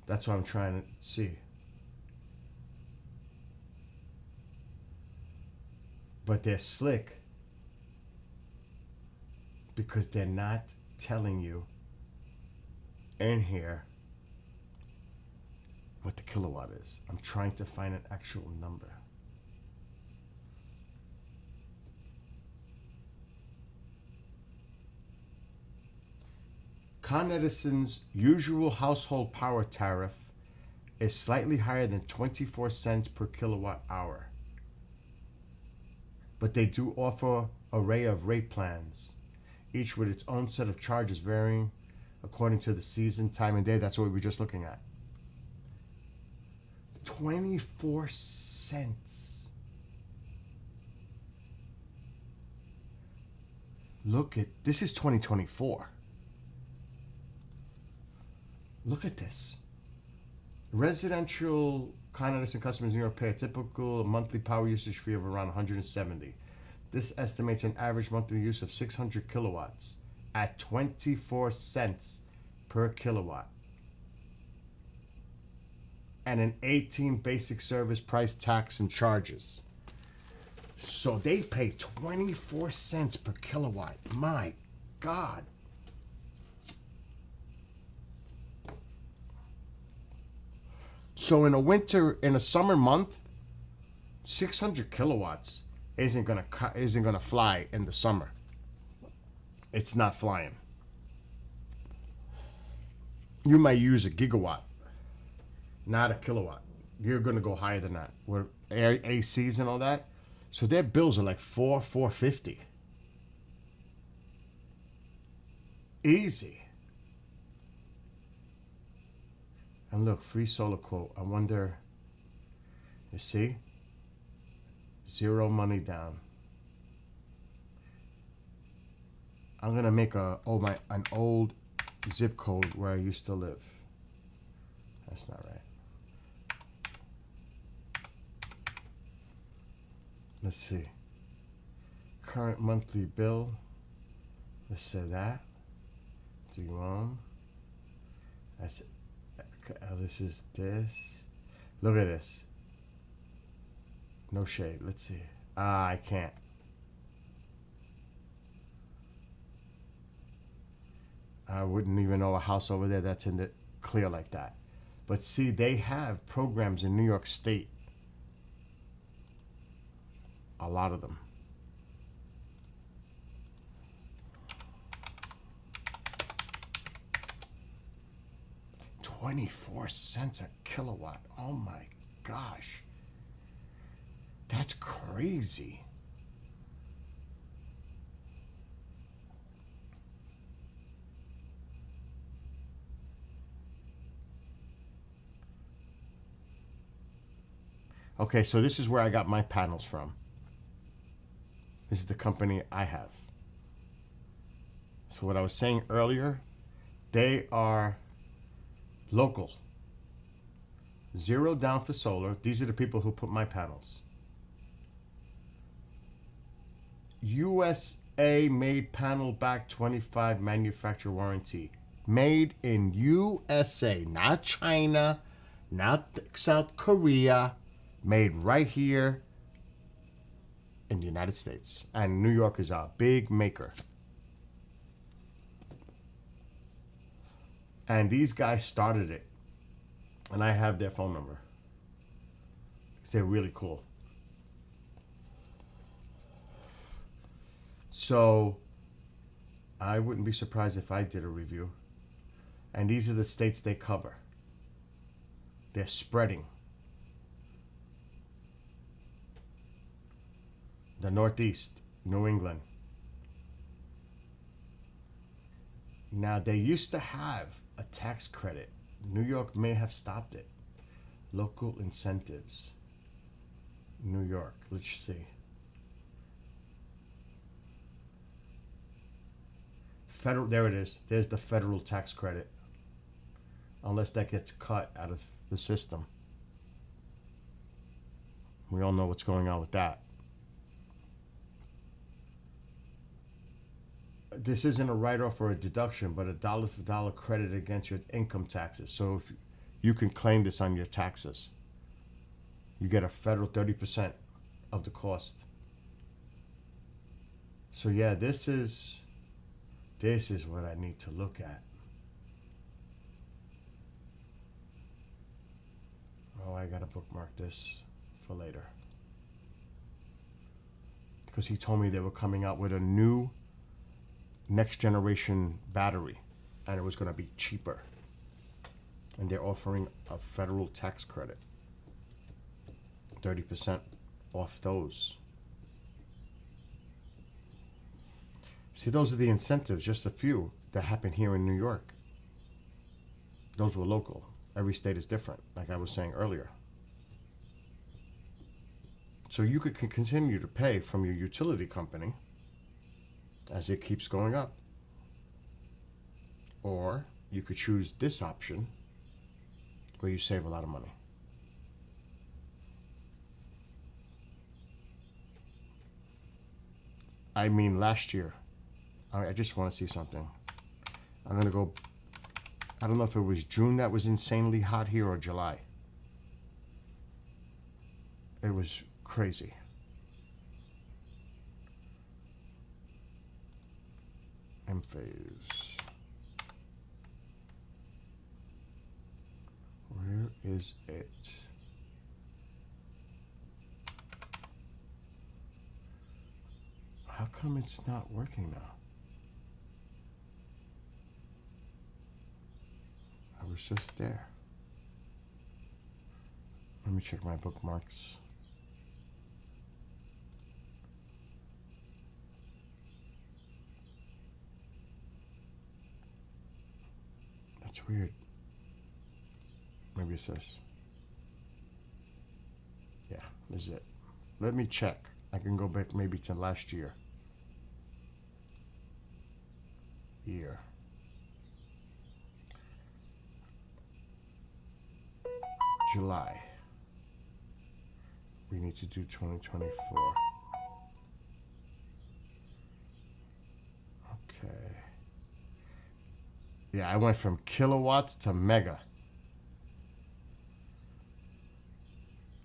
That's what I'm trying to see. But they're slick because they're not telling you in here what the kilowatt is. I'm trying to find an actual number. Con Edison's usual household power tariff is slightly higher than 24 cents per kilowatt hour. but they do offer array of rate plans, each with its own set of charges varying according to the season, time, and day. That's what we were just looking at. 24 cents. Look at this is 2024. Look at this. Residential Con Edison customers in New York pay a typical monthly power usage fee of around 170. This estimates an average monthly use of 600 kilowatts at 24 cents per kilowatt. And an 18 basic service price, tax, and charges. So they pay 24 cents per kilowatt. My God. So in a summer month, 600 kilowatts isn't gonna fly in the summer. It's not flying. You might use a gigawatt, not a kilowatt. You're gonna go higher than that with ACs and all that. So their bills are like $450. Easy. And look, free solar quote. I wonder, you see? 0 money down. I'm gonna make an old zip code where I used to live. That's not right. Let's see. Current monthly bill. Let's say that. Do you own? That's it. This is this. Look at this. No shade. Let's see. I can't. I wouldn't even know a house over there that's in the clear like that. But see, they have programs in New York State. A lot of them. $0.24 a kilowatt. Oh my gosh. That's crazy. Okay, so this is where I got my panels from. This is the company I have. So what I was saying earlier, they are local. 0 down for solar. These are the people who put my panels. USA made panel back 25 manufacturer warranty. Made in USA, not China, not South Korea. Made right here in the United States. And New York is a big maker. And these guys started it. And I have their phone number. They're really cool. So I wouldn't be surprised if I did a review. And these are the states they cover. They're spreading. The Northeast, New England. Now, they used to have a tax credit. New York may have stopped it. Local incentives. New York. Let's see. Federal. There it is. There's the federal tax credit. Unless that gets cut out of the system. We all know what's going on with that. This isn't a write-off or a deduction, but a dollar-for-dollar credit against your income taxes. So if you can claim this on your taxes, you get a federal 30% of the cost. So yeah, this is what I need to look at. Oh, I gotta bookmark this for later. Because he told me they were coming out with a new next generation battery, and it was going to be cheaper, and they're offering a federal tax credit, 30% off those. See, those are the incentives, just a few that happen here in New York. Those were local. Every state is different, like I was saying earlier. So you could continue to pay from your utility company as it keeps going up. Or you could choose this option where you save a lot of money. I mean, last year, I just want to see something. I'm going to go, I don't know if it was June that was insanely hot here or July. It was crazy. Enphase. Where is it? How come it's not working now? I was just there. Let me check my bookmarks. That's weird. Maybe it says. Yeah, this is it. Let me check. I can go back maybe to last year. July. We need to do 2024. Okay. Yeah, I went from kilowatts to mega.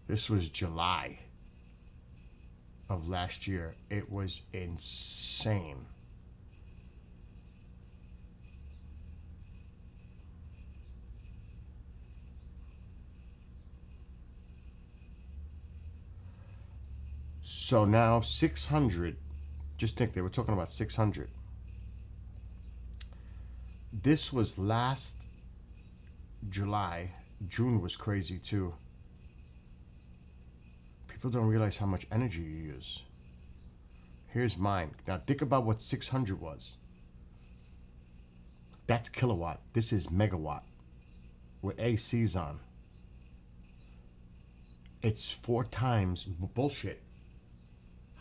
This was July of last year. It was insane. So now 600, just think they were talking about 600. This was last July. June was crazy too. People don't realize how much energy you use. Here's mine. Now think about what 600 was. That's kilowatt. This is megawatt with ACs on. It's 4 times bullshit.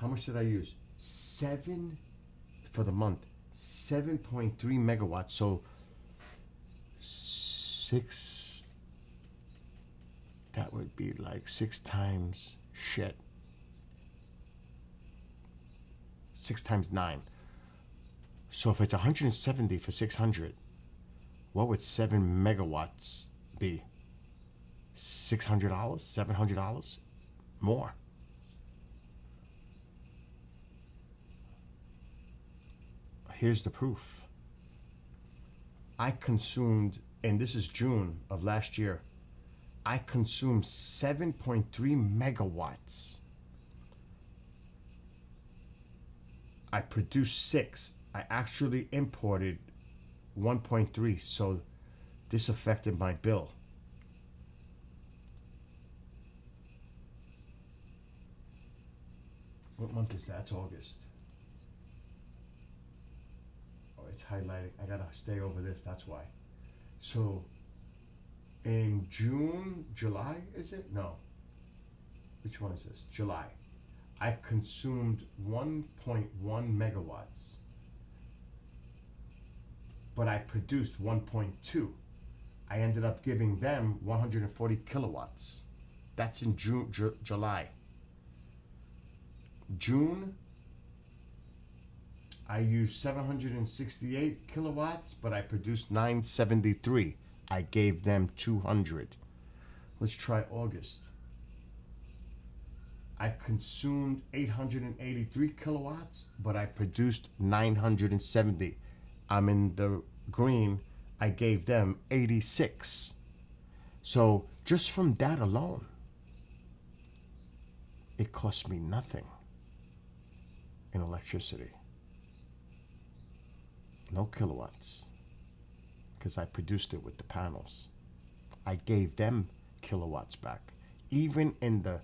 How much did I use? 7 for the month. 7.3 megawatts. So 6. That would be like 6 times shit. 6 times 9. So if it's 170 for 600, what would 7 megawatts be? $600? $700? More. Here's the proof. I consumed, and this is June of last year, I consumed 7.3 megawatts. I produced 6. I actually imported 1.3, so this affected my bill. What month is that? It's August. Oh, it's highlighting. I gotta stay over this, that's why. So, in June, July, is it? No. Which one is this? July. I consumed 1.1 megawatts. But I produced 1.2. I ended up giving them 140 kilowatts. That's in June, July. June, I used 768 kilowatts, but I produced 973. I gave them 200. Let's try August. I consumed 883 kilowatts, but I produced 970. I'm in the green. I gave them 86. So just from that alone, it cost me nothing in electricity. No kilowatts, because I produced it with the panels. I gave them kilowatts back. Even in the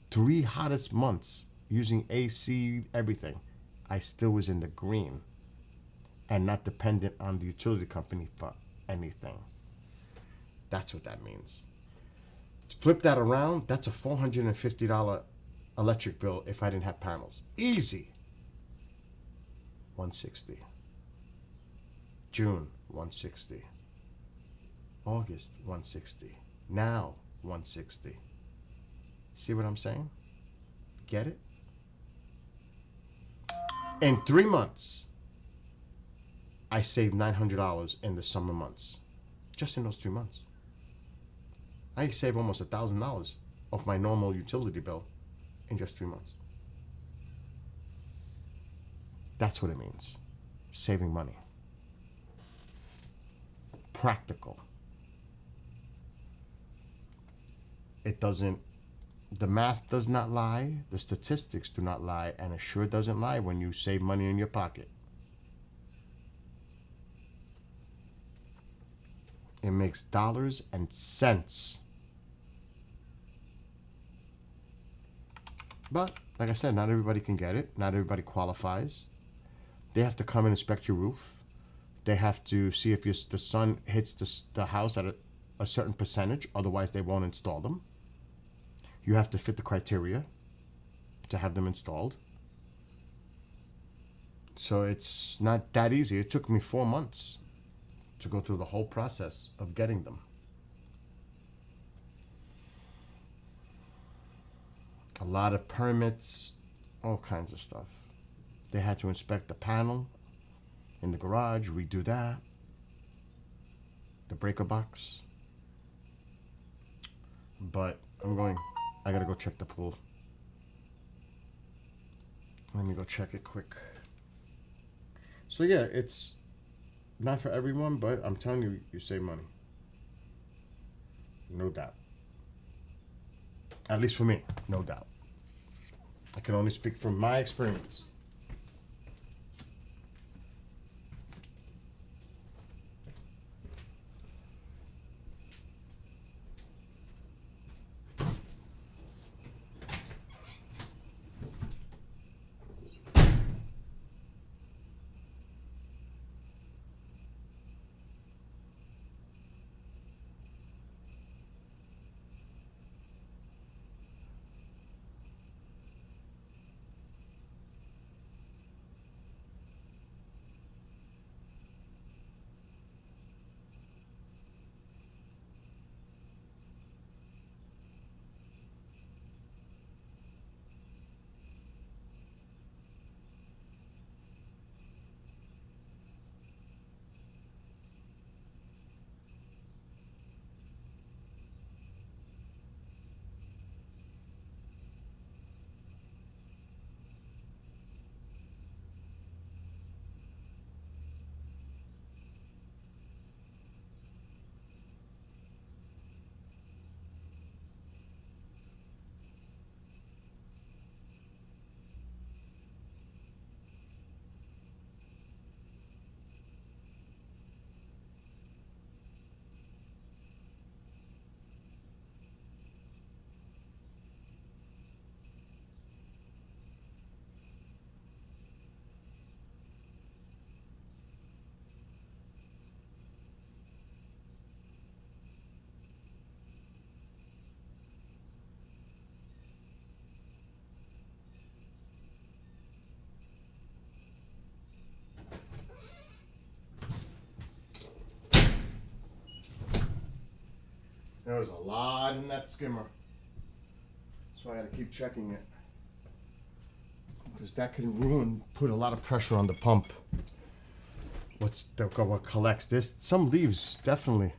3 hottest months, using AC, everything, I still was in the green and not dependent on the utility company for anything. That's what that means. Flip that around, that's a $450 electric bill if I didn't have panels. Easy. 160. June, 160. August, 160. Now, 160. See what I'm saying? Get it? In 3 months, I saved $900 in the summer months. Just in those 3 months. I saved almost $1,000 off my normal utility bill in just 3 months. That's what it means. Saving money. Practical. It doesn't, the math does not lie, the statistics do not lie, and it sure doesn't lie when you save money in your pocket. It makes dollars and cents. But, like I said, not everybody can get it. Not everybody qualifies. They have to come and inspect your roof. They have to see if the sun hits the house at a certain percentage. Otherwise, they won't install them. You have to fit the criteria to have them installed. So it's not that easy. It took me 4 months to go through the whole process of getting them. A lot of permits, all kinds of stuff. They had to inspect the panel in the garage, redo that. The breaker box. But I gotta go check the pool. Let me go check it quick. So yeah, it's not for everyone, but I'm telling you, you save money. No doubt. At least for me, no doubt. I can only speak from my experience. There was a lot in that skimmer. So I gotta keep checking it. Because that can put a lot of pressure on the pump. What collects this? Some leaves definitely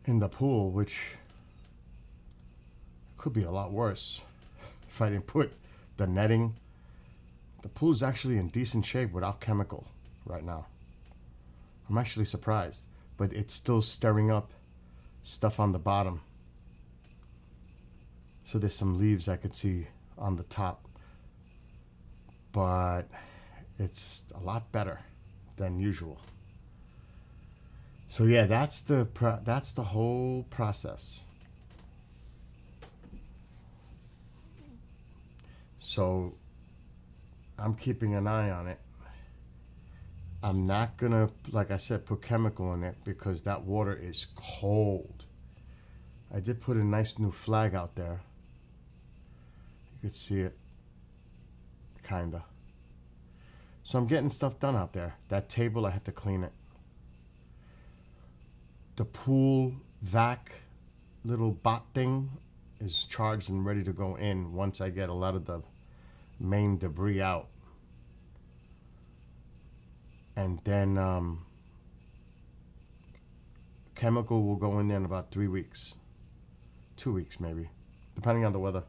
in the pool, which could be a lot worse if I didn't put the netting. The pool's actually in decent shape without chemical right now. I'm actually surprised, but it's still stirring up stuff on the bottom. So there's some leaves I could see on the top, but it's a lot better than usual. So yeah, that's the whole process. So I'm keeping an eye on it. I'm not gonna, like I said, put chemical in it because that water is cold. I did put a nice new flag out there. You could see it, kinda. So I'm getting stuff done out there. That table, I have to clean it. The pool vac little bot thing is charged and ready to go in once I get a lot of the main debris out. And then chemical will go in there in about 3 weeks. 2 weeks maybe, depending on the weather.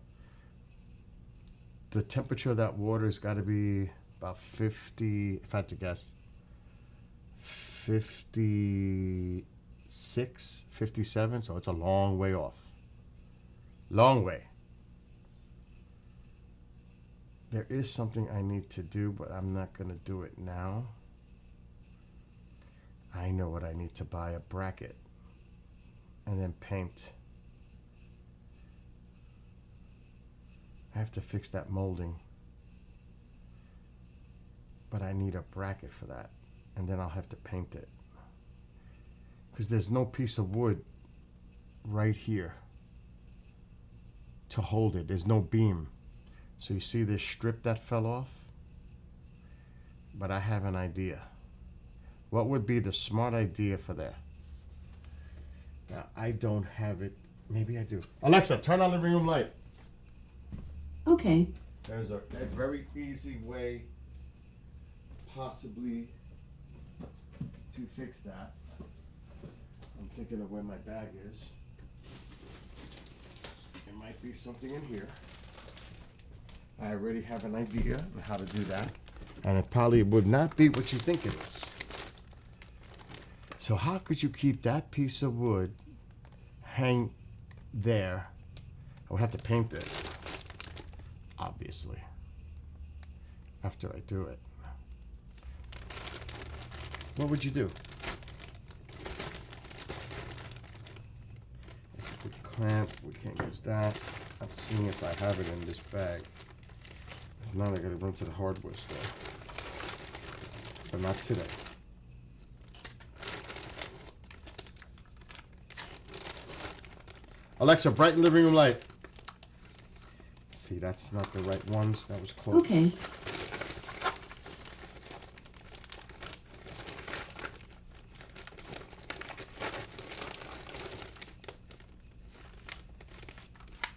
The temperature of that water's got to be about 50, if I had to guess, 56, 57, so it's a long way off. Long way. There is something I need to do, but I'm not going to do it now. I know what I need to buy, a bracket, and then paint. I have to fix that molding, but I need a bracket for that, and then I'll have to paint it. Because there's no piece of wood right here to hold it. There's no beam. So you see this strip that fell off? But I have an idea. What would be the smart idea for that? Now, I don't have it. Maybe I do. Alexa, turn on the living room light. Okay. There's a very easy way possibly to fix that. I'm thinking of where my bag is. There might be something in here. I already have an idea on how to do that. And it probably would not be what you think it is. So how could you keep that piece of wood hang there? I would have to paint it, obviously, after I do it. What would you do? It's a big clamp. We can't use that. I'm seeing if I have it in this bag. If not, I gotta run to the hardware store. But not today. Alexa, brighten living room light. See, that's not the right ones. That was close. Okay.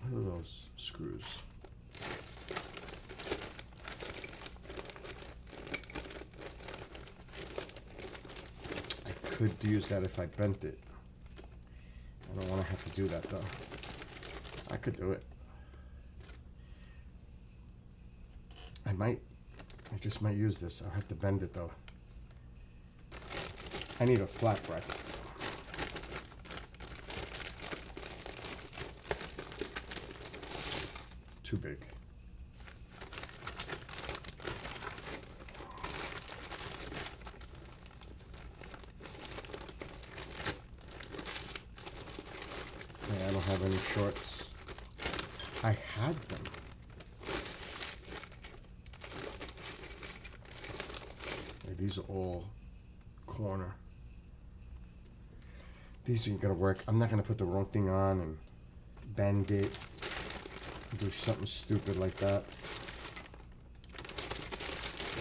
What are those screws? I could use that if I bent it. I don't want to have to do that though. I could do it. I just might use this. I'll have to bend it though. I need a flat bracket. Too big. I don't have any shorts. I had them. These are all corner. These are gonna work. I'm not gonna put the wrong thing on and bend it. Do something stupid like that.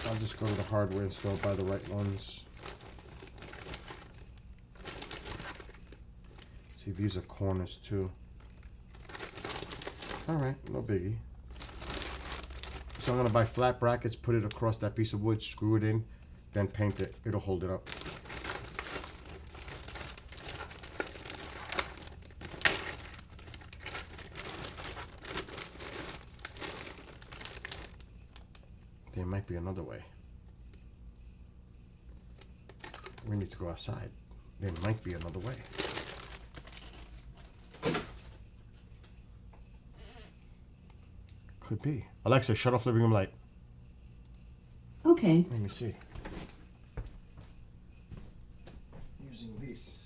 I'll just go to the hardware store and buy the right ones. See, these are corners too. Alright, no biggie. So I'm gonna buy flat brackets, put it across that piece of wood, screw it in, then paint it. It'll hold it up. There might be another way. We need to go outside. There might be another way. Could be. Alexa, shut off living room light. Okay. Let me see. Using these.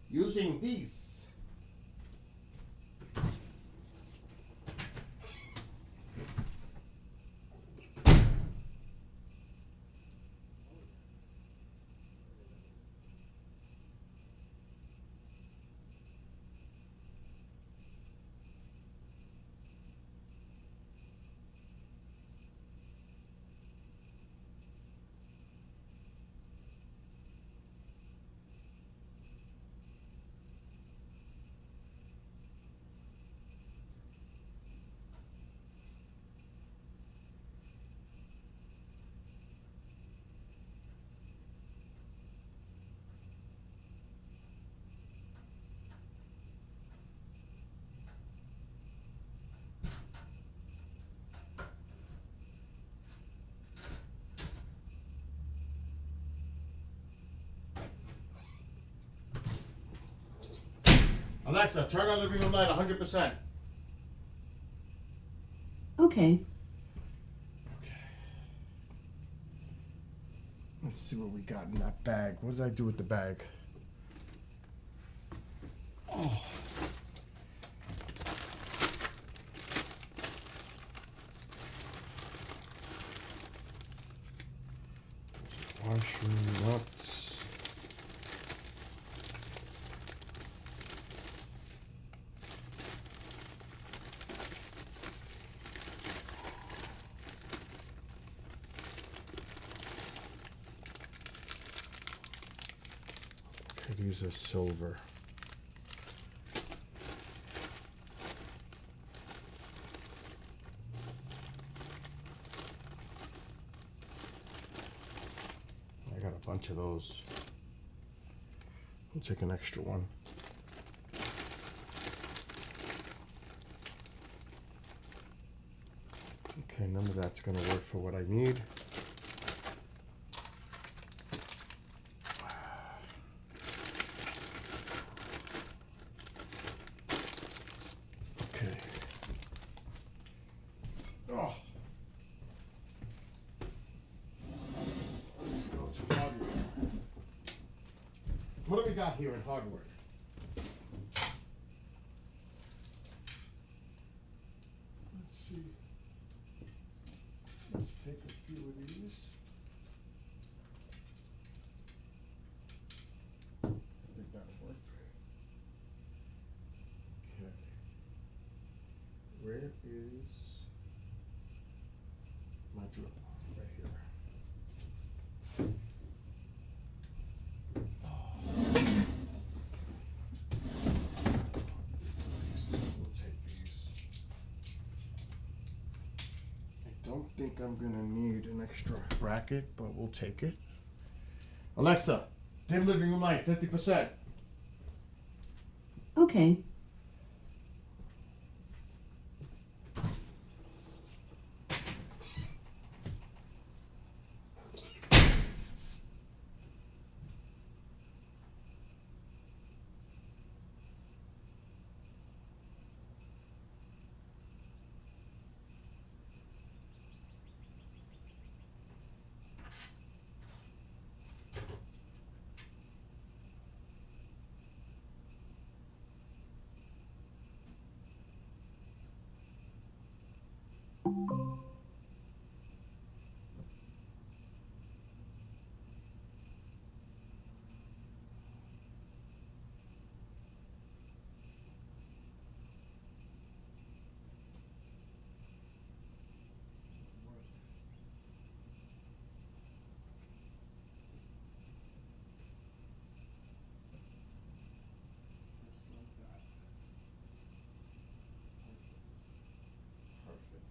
Using these. Alexa, turn on living room light 100%. Okay. Okay. Let's see what we got in that bag. What did I do with the bag? Oh. Washer nuts. Okay, these are silver. I got a bunch of those. We'll take an extra one. Okay, none of that's gonna work for what I need. Okay. Oh. Let's go to hardware. What do we got here in hardware? Let's see. Let's take a few of these. I think that'll work. Okay. Where is my drill? Right here. We'll take these. I don't think I'm gonna need an extra bracket, but we'll take it. Alexa, dim living room light 50%. Okay. Perfect.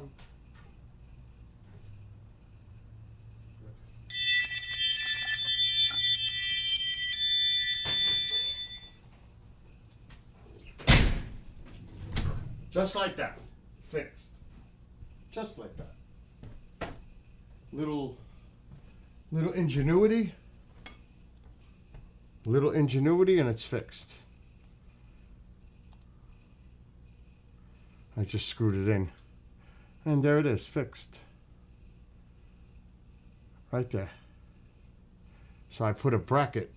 done. Just like that. Fixed. Just like that. Little ingenuity. Little ingenuity and it's fixed. I just screwed it in. And there it is, fixed. Right there. So I put a bracket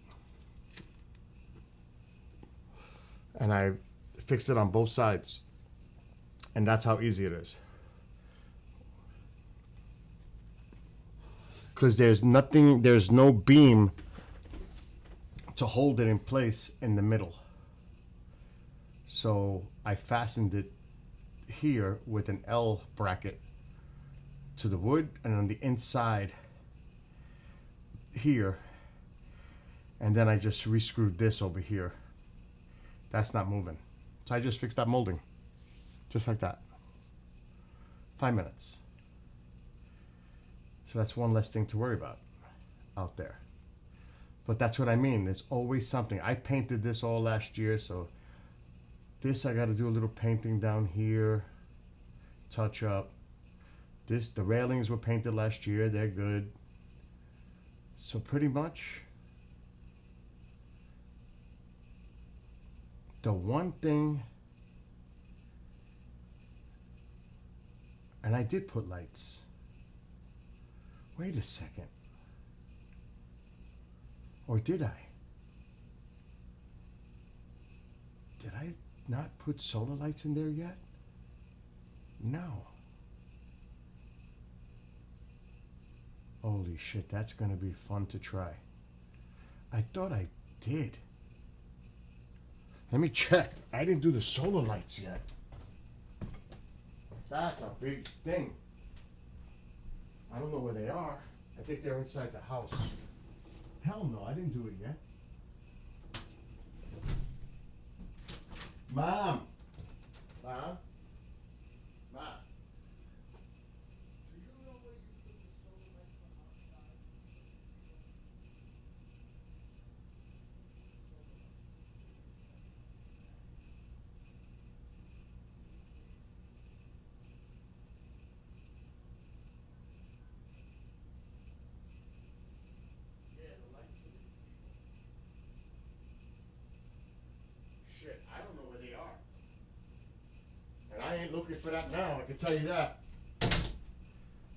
and I fixed it on both sides. And that's how easy it is. Because there's no beam to hold it in place in the middle. So I fastened it here with an L bracket to the wood, and on the inside here, and then I just re-screwed this over here. That's not moving. So I just fixed that molding. Just like that. 5 minutes. So that's one less thing to worry about out there. But that's what I mean. There's always something. I painted this all last year, so this I got to do a little painting down here. Touch up. The railings were painted last year. They're good. So pretty much the one thing, and I did put lights. Wait a second. Or did I? Did I not put solar lights in there yet? No. Holy shit, that's gonna be fun to try. I thought I did. Let me check. I didn't do the solar lights yet. That's a big thing. I don't know where they are. I think they're inside the house. Hell no, I didn't do it yet. Mom! Mom? Mom? Do you know where you put the solar lights from outside? Yeah, the lights for the gazebo. Shit, I don't know where they are. And I ain't looking for that now, I can tell you that.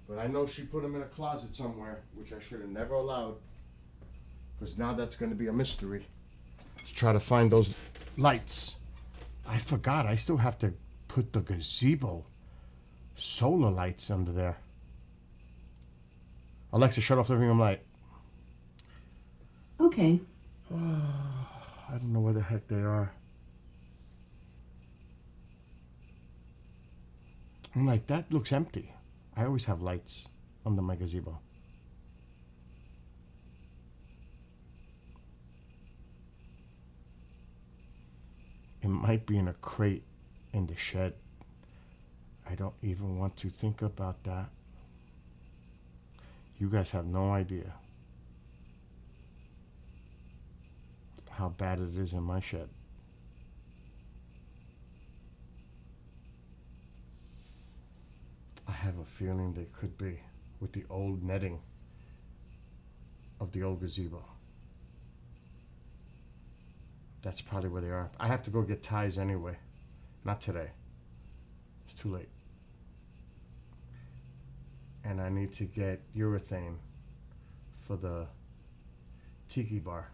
But I know she put them in a closet somewhere, which I should have never allowed. Because now that's going to be a mystery. To try to find those lights. I forgot, I still have to put the gazebo solar lights under there. Alexa, shut off the living room light. Okay. I don't know where the heck they are. I'm like, that looks empty. I always have lights under my gazebo. It might be in a crate in the shed. I don't even want to think about that. You guys have no idea how bad it is in my shed. I have a feeling they could be with the old netting of the old gazebo. That's probably where they are. I have to go get ties anyway. Not today. It's too late. And I need to get urethane for the tiki bar.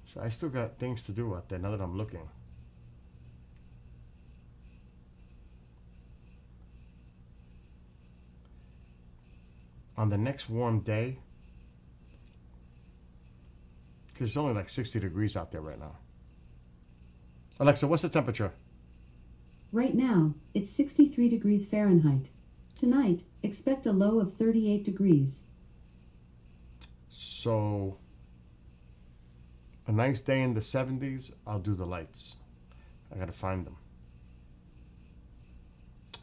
So I still got things to do out there now that I'm looking. On the next warm day, because it's only like 60 degrees out there right now. Alexa, what's the temperature? Right now, it's 63 degrees Fahrenheit. Tonight, expect a low of 38 degrees. So, a nice day in the 70s, I'll do the lights. I gotta find them.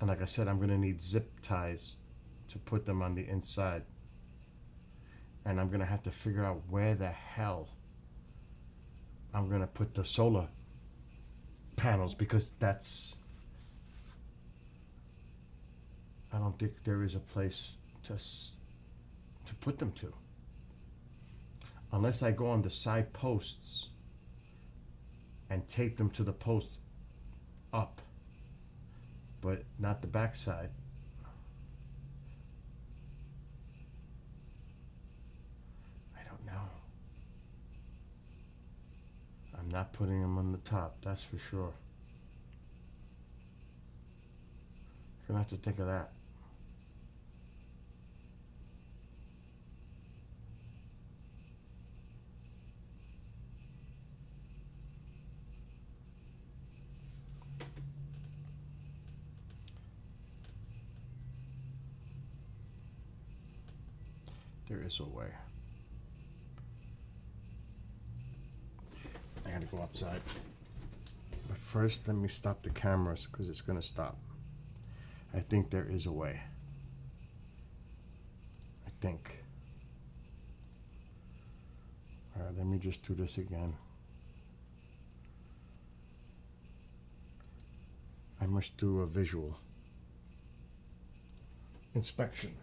And like I said, I'm gonna need zip ties to put them on the inside. And I'm gonna have to figure out where the hell I'm gonna put the solar panels, because I don't think there is a place to put them to, unless I go on the side posts and tape them to the post up, but not the back side. I don't know. I'm not putting them on the top, that's for sure. Gonna have to think of that. There is a way. I gotta go outside. But first, let me stop the cameras because it's gonna stop. I think there is a way. I think. Alright, let me just do this again. I must do a visual inspection.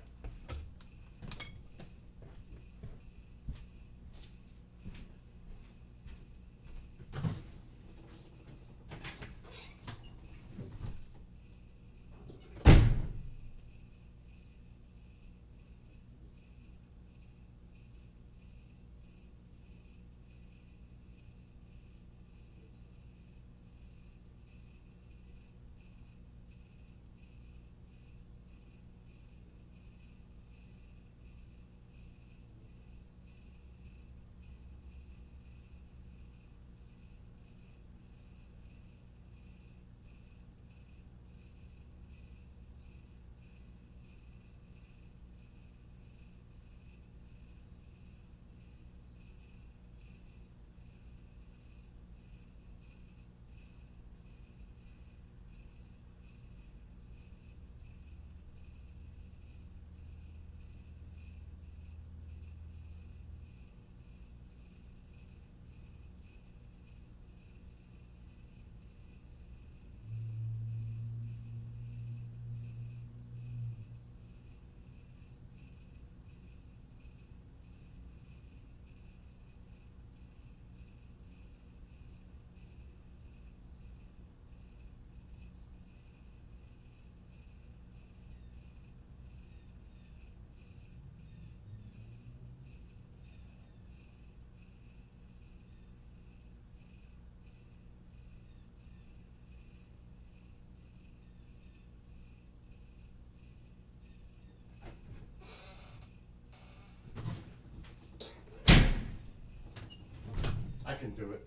I can do it.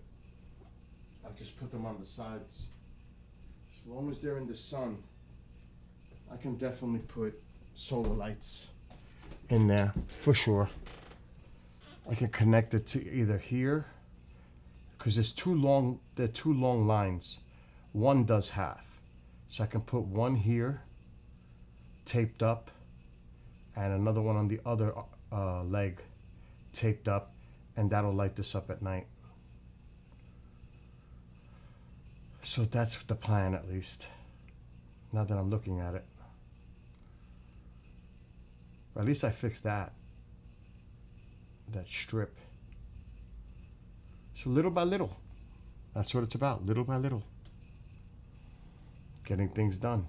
I'll just put them on the sides. As long as they're in the sun, I can definitely put solar lights in there for sure. I can connect it to either here, because they're two long lines. One does half. So I can put one here, taped up, and another one on the other leg, taped up, and that'll light this up at night. So that's the plan, at least. Now that I'm looking at it. Or at least I fixed that strip. So little by little, that's what it's about. Little by little, getting things done.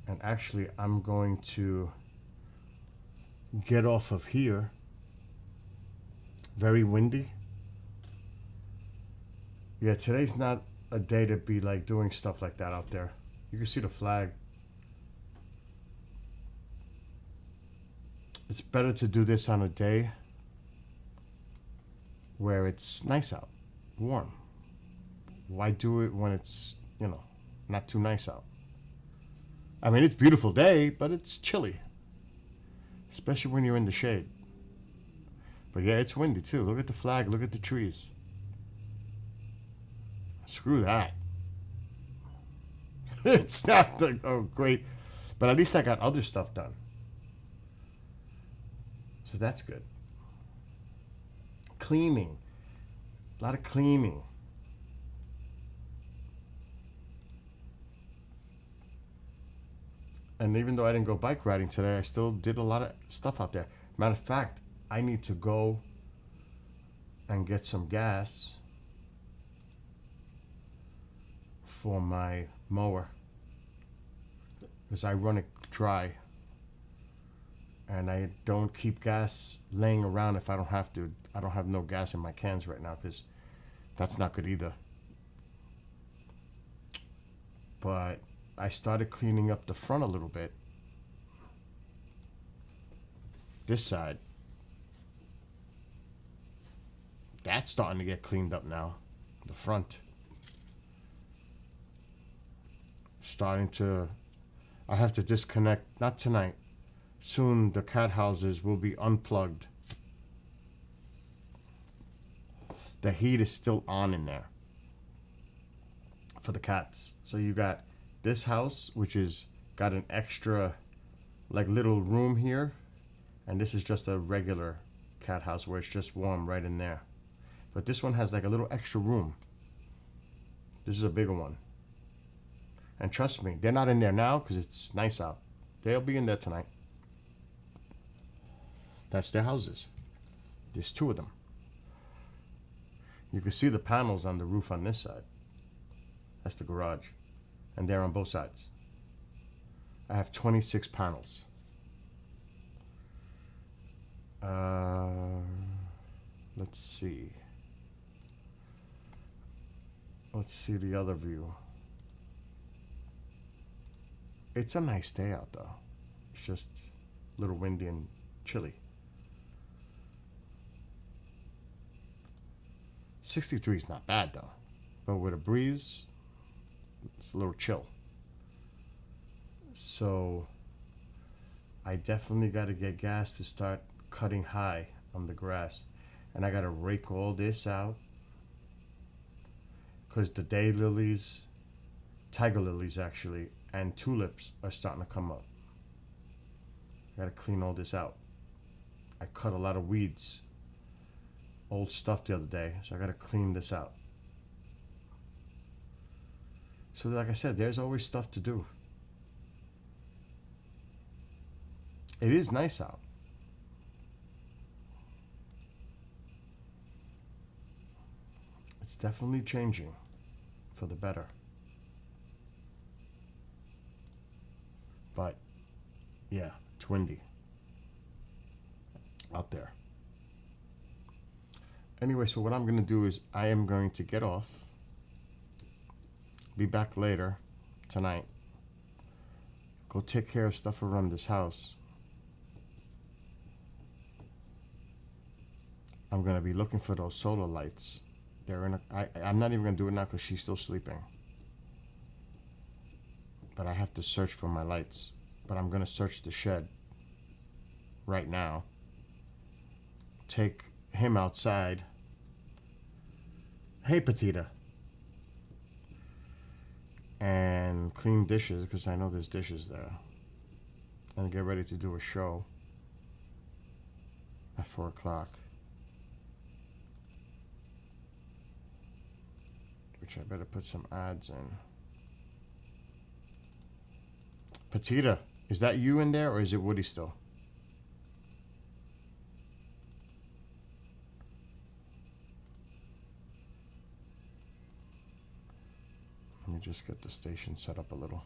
And actually, I'm going to get off of here. Very windy. Yeah, today's not a day to be like doing stuff like that out there. You can see the flag. It's better to do this on a day where it's nice out, warm. Why do it when it's, not too nice out? I mean, it's a beautiful day, but it's chilly. Especially when you're in the shade. But yeah, it's windy too. Look at the flag, look at the trees. Screw that. It's not like, oh, great. But at least I got other stuff done. So that's good. Cleaning. A lot of cleaning. And even though I didn't go bike riding today, I still did a lot of stuff out there. Matter of fact, I need to go and get some gas for my mower, because I run it dry and I don't keep gas laying around if I don't have to. I don't have no gas in my cans right now because that's not good either. But I started cleaning up the front a little bit. This side, that's starting to get cleaned up now. The front. Starting to, I have to disconnect, not tonight. Soon the cat houses will be unplugged. The heat is still on in there for the cats. So you got this house, which is got an extra like little room here, and this is just a regular cat house where it's just warm right in there. But this one has like a little extra room. This is a bigger one. And trust me, they're not in there now because it's nice out. They'll be in there tonight. That's their houses. There's two of them. You can see the panels on the roof on this side. That's the garage. And they're on both sides. I have 26 panels. Let's see. Let's see the other view. It's a nice day out though. It's just a little windy and chilly. 63 is not bad though. But with a breeze, it's a little chill. So I definitely got to get gas to start cutting high on the grass. And I got to rake all this out. Because the daylilies, tiger lilies actually, and tulips are starting to come up. I got to clean all this out. I cut a lot of weeds, old stuff the other day, so I got to clean this out. So like I said, there's always stuff to do. It is nice out. It's definitely changing for the better. But yeah, it's windy out there. Anyway, so what I'm going to do is I am going to get off. Be back later tonight. Go take care of stuff around this house. I'm going to be looking for those solar lights. They're in I'm not even going to do it now because she's still sleeping. But I have to search for my lights. But I'm going to search the shed right now. Take him outside. Hey, Petita. And clean dishes because I know there's dishes there. And get ready to do a show at 4 o'clock. Which I better put some ads in. Petita, is that you in there or is it Woody still? Let me just get the station set up a little.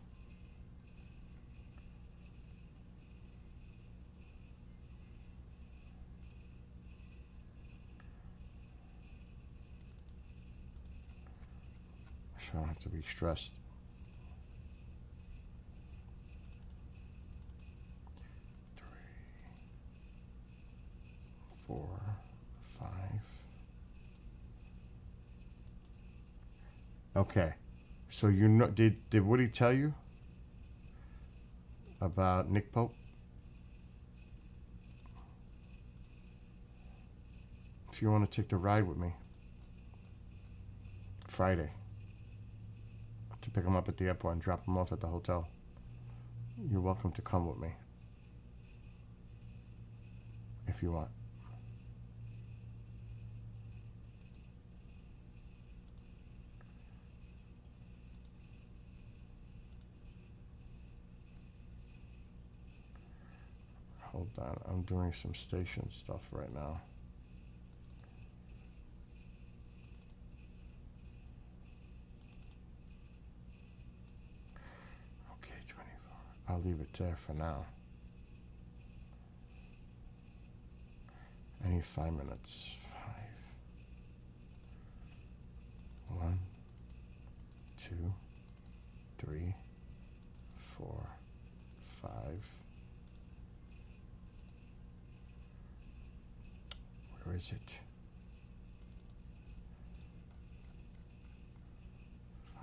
So I don't have to be stressed. 3, 4, 5. Okay. So you know, did Woody tell you about Nick Pope? If you want to take the ride with me Friday to pick him up at the airport and drop him off at the hotel. You're welcome to come with me. If you want. Hold on, I'm doing some station stuff right now. Okay, 24. I'll leave it there for now. I need 5 minutes. 5. 1, 2, 3, 4, 5. Where is it? 5.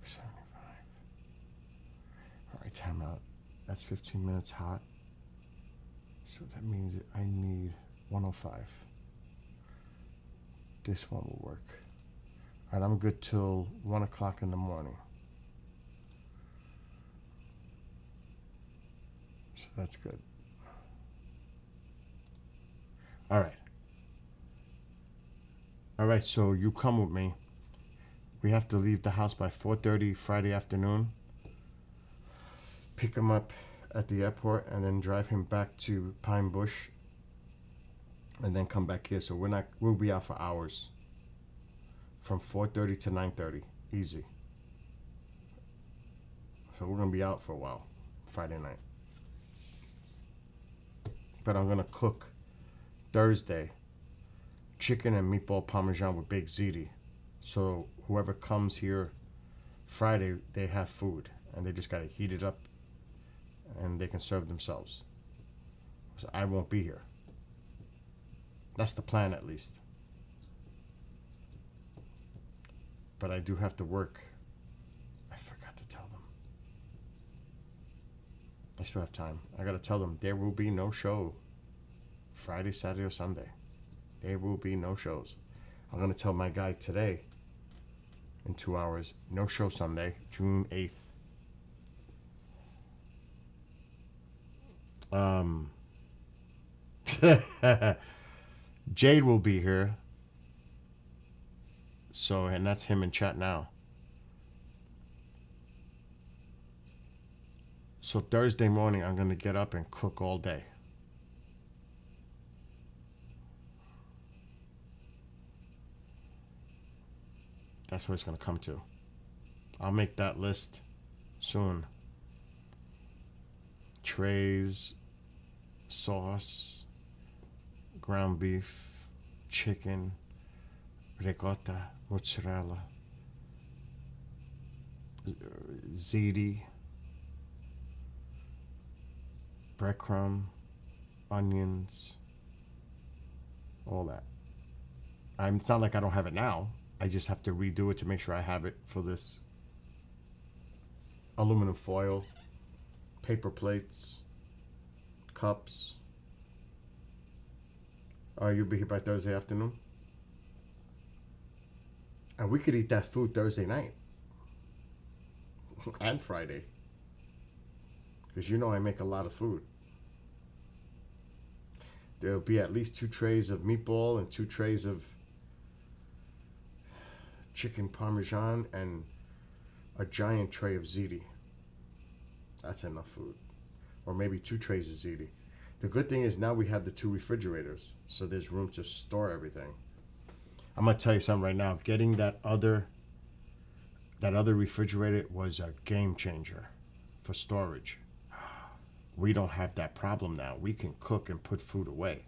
75. All right, time out. That's 15 minutes hot. So that means that I need 105. This one will work. All right, I'm good till 1 o'clock in the morning. So that's good. All right. All right, so you come with me. We have to leave the house by 4:30 Friday afternoon. Pick him up at the airport and then drive him back to Pine Bush and then come back here. So we'll be out for hours. From 4:30 to 9:30. Easy. So we're gonna be out for a while. Friday night. But I'm gonna cook Thursday chicken and meatball parmesan with baked ziti. So whoever comes here Friday, they have food and they just gotta heat it up and they can serve themselves. So I won't be here. That's the plan, at least. But I do have to work. I forgot to tell them. I still have time. I gotta tell them there will be no show Friday, Saturday, or Sunday. There will be no shows. I'm gonna tell my guy today, in 2 hours, no show Sunday, June 8th. Jade will be here. So, and that's him in chat now. So Thursday morning, I'm going to get up and cook all day. That's what it's going to come to. I'll make that list soon. Trays, sauce, ground beef, chicken, ricotta, mozzarella, ziti, breadcrumb, onions, all that. It's not like I don't have it now. I just have to redo it to make sure I have it for this. Aluminum foil, paper plates, cups. You'll be here by Thursday afternoon? And we could eat that food Thursday night. And Friday. Because you know I make a lot of food. There'll be at least 2 trays of meatball and 2 trays of chicken parmesan and a giant tray of ziti. That's enough food. Or maybe 2 trays of ziti. The good thing is now we have the 2 refrigerators, so there's room to store everything. I'm gonna tell you something right now. Getting that other refrigerator was a game changer for storage. We don't have that problem now. We can cook and put food away.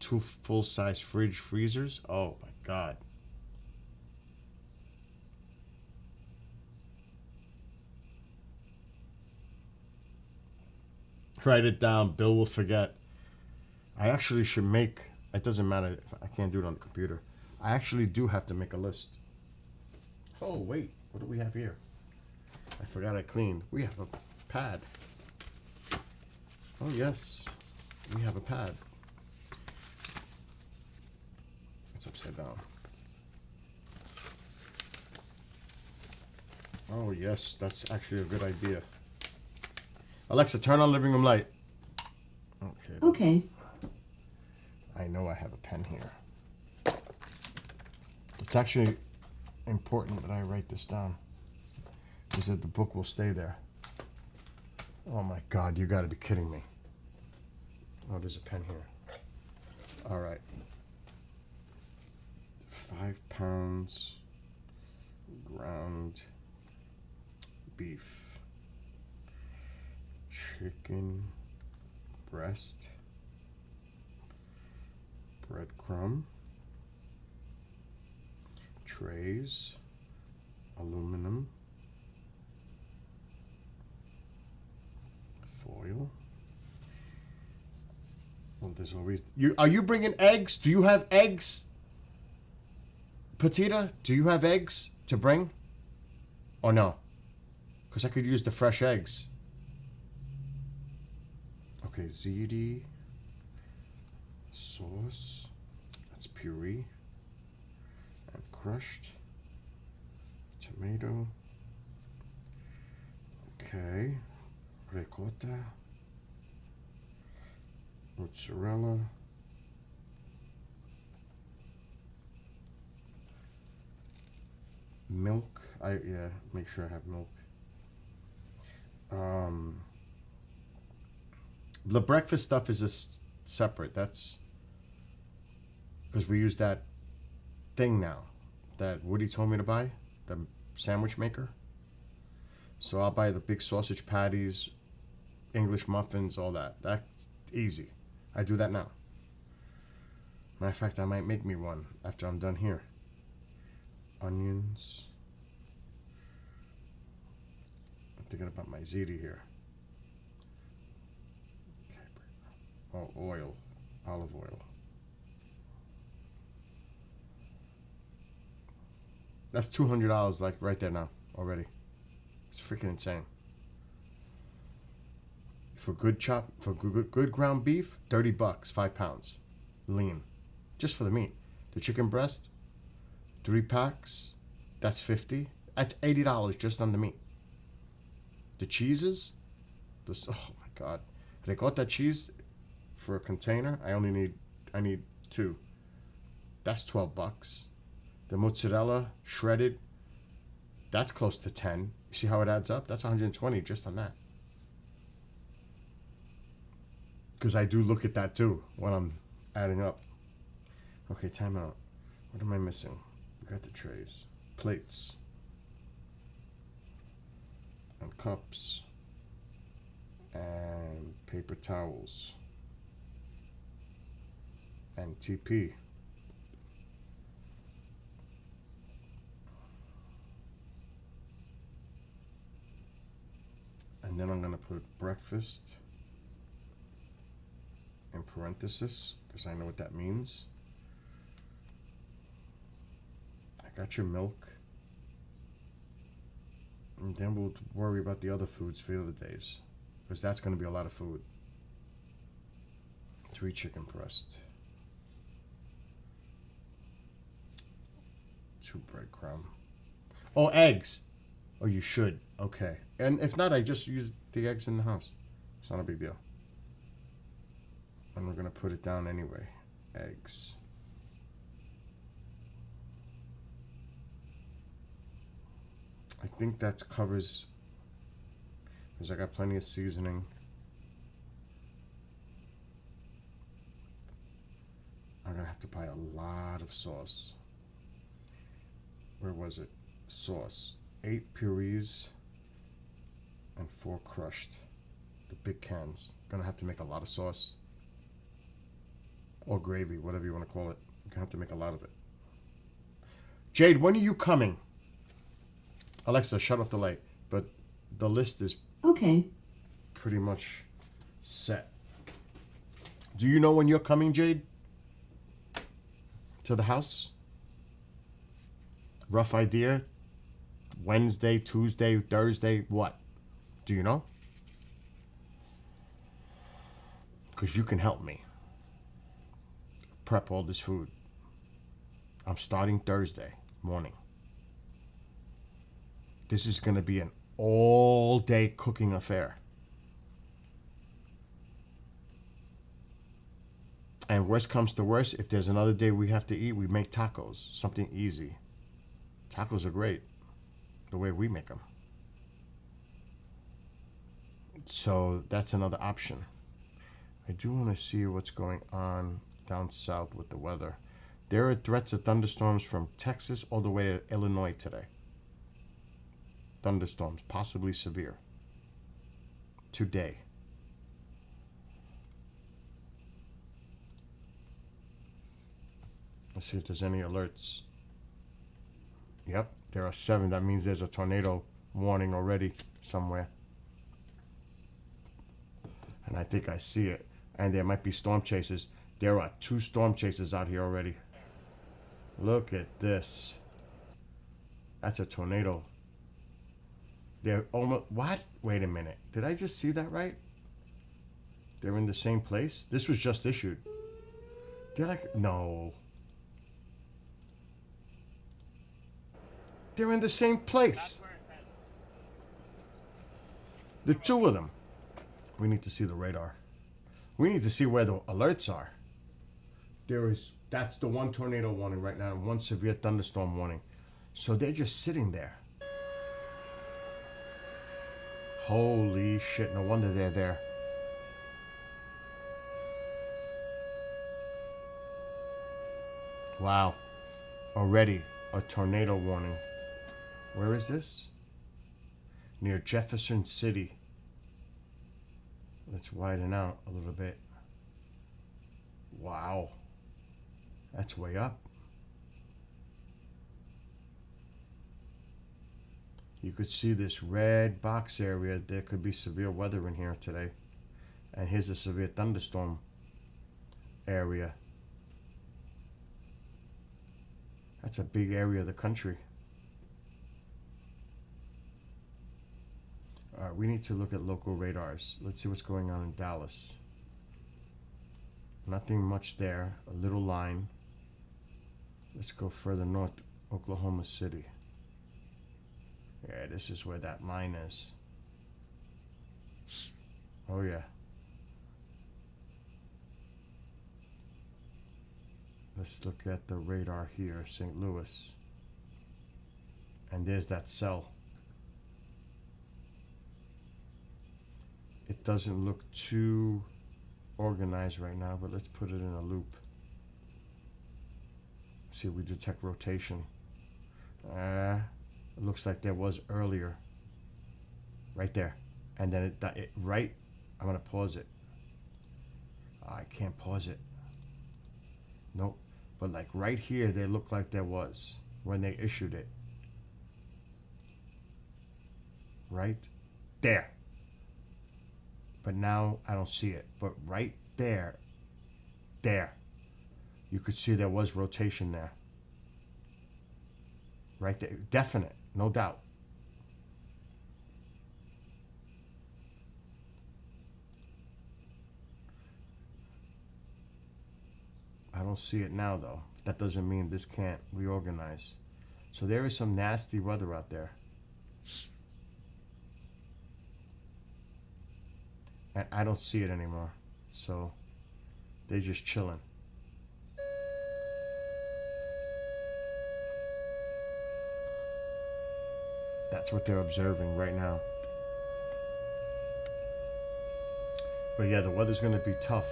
2 full-size freezers. Oh my God. Write it down. Bill will forget. I actually should make, it doesn't matter if I can't do it on the computer. I actually do have to make a list. Oh, wait. What do we have here? I forgot I cleaned. We have a pad. Oh, yes. We have a pad. It's upside down. Oh, yes, that's actually a good idea. Alexa, turn on living room light. Okay. Okay. I know I have a pen here. It's actually important that I write this down, because the book will stay there. Oh my God, you gotta be kidding me. Oh, there's a pen here. All right. 5 pounds ground beef, chicken breast, breadcrumb, trays, aluminum, foil. Well, there's always you. Are you bringing eggs? Do you have eggs? Petita, do you have eggs to bring? Or no? Because I could use the fresh eggs. Okay, ziti, sauce, that's puree, and crushed tomato. Okay, ricotta, mozzarella, milk. Make sure I have milk. The breakfast stuff is just separate. That's because we use that thing now that Woody told me to buy, the sandwich maker. So I'll buy the big sausage patties, English muffins, all that. That's easy. I do that now. Matter of fact, I might make me one after I'm done here. Onions. I'm thinking about my ziti here. Oh, oil, olive oil. That's $200 like right there now already. It's freaking insane. For good good ground beef, $30, 5 pounds, lean, just for the meat. The chicken breast, 3 packs, that's $50. That's $80 just on the meat. The cheeses, oh my God, ricotta cheese for a container. I need 2. That's $12. The mozzarella shredded, that's close to 10. You see how it adds up? That's 120 just on that. Because I do look at that too when I'm adding up. Okay, time out. What am I missing? We got the trays, plates, and cups, and paper towels, and TP. And then I'm going to put breakfast in parenthesis because I know what that means. I got your milk. And then we'll worry about the other foods for the other days because that's going to be a lot of food. 3 chicken breast. 2 breadcrumb. Oh, eggs. Oh, you should. Okay. And if not, I just use the eggs in the house. It's not a big deal. And we're going to put it down anyway. Eggs. I think that covers, because I got plenty of seasoning. I'm going to have to buy a lot of sauce. Where was it? Sauce. 8 purees and 4 crushed. The big cans. Gonna have to make a lot of sauce. Or gravy, whatever you want to call it. You're gonna have to make a lot of it. Jade, when are you coming? Alexa, shut off the light. But the list is Okay. pretty much set. Do you know when you're coming, Jade? To the house? Rough idea? Wednesday, Tuesday, Thursday, what? Do you know? Because you can help me prep all this food. I'm starting Thursday morning. This is going to be an all-day cooking affair. And worst comes to worst, if there's another day we have to eat, we make tacos. Something easy. Tacos are great, the way we make them. So that's another option. I do want to see what's going on down south with the weather. There are threats of thunderstorms from Texas all the way to Illinois today. Thunderstorms, possibly severe. Today. Let's see if there's any alerts. Yep, there are 7. That means there's a tornado warning already somewhere. And I think I see it. And there might be storm chasers. There are 2 storm chasers out here already. Look at this. That's a tornado. They're almost... What? Wait a minute. Did I just see that right? They're in the same place? This was just issued. They're like... No. They're in the same place. The 2 of them. We need to see the radar. We need to see where the alerts are. That's the 1 tornado warning right now and 1 severe thunderstorm warning. So they're just sitting there. Holy shit, no wonder they're there. Wow. Already a tornado warning. Where is this? Near Jefferson City. Let's widen out a little bit. Wow. That's way up. You could see this red box area. There could be severe weather in here today. And here's a severe thunderstorm area. That's a big area of the country. We need to look at local radars. Let's see what's going on in Dallas. Nothing much there. A little line. Let's go further north. Oklahoma City. Yeah, this is where that line is. Oh, yeah. Let's look at the radar here. St. Louis. And there's that cell. It doesn't look too organized right now, but let's put it in a loop. See if we detect rotation. It looks like there was earlier. Right there. And then it right. I'm going to pause it. I can't pause it. Nope. But like right here, they look like there was when they issued it. Right there. But now I don't see it. But right there, you could see there was rotation there. Right there. Definite. No doubt. I don't see it now, though. That doesn't mean this can't reorganize. So there is some nasty weather out there. And I don't see it anymore. So they're just chilling. That's what they're observing right now. But yeah, the weather's going to be tough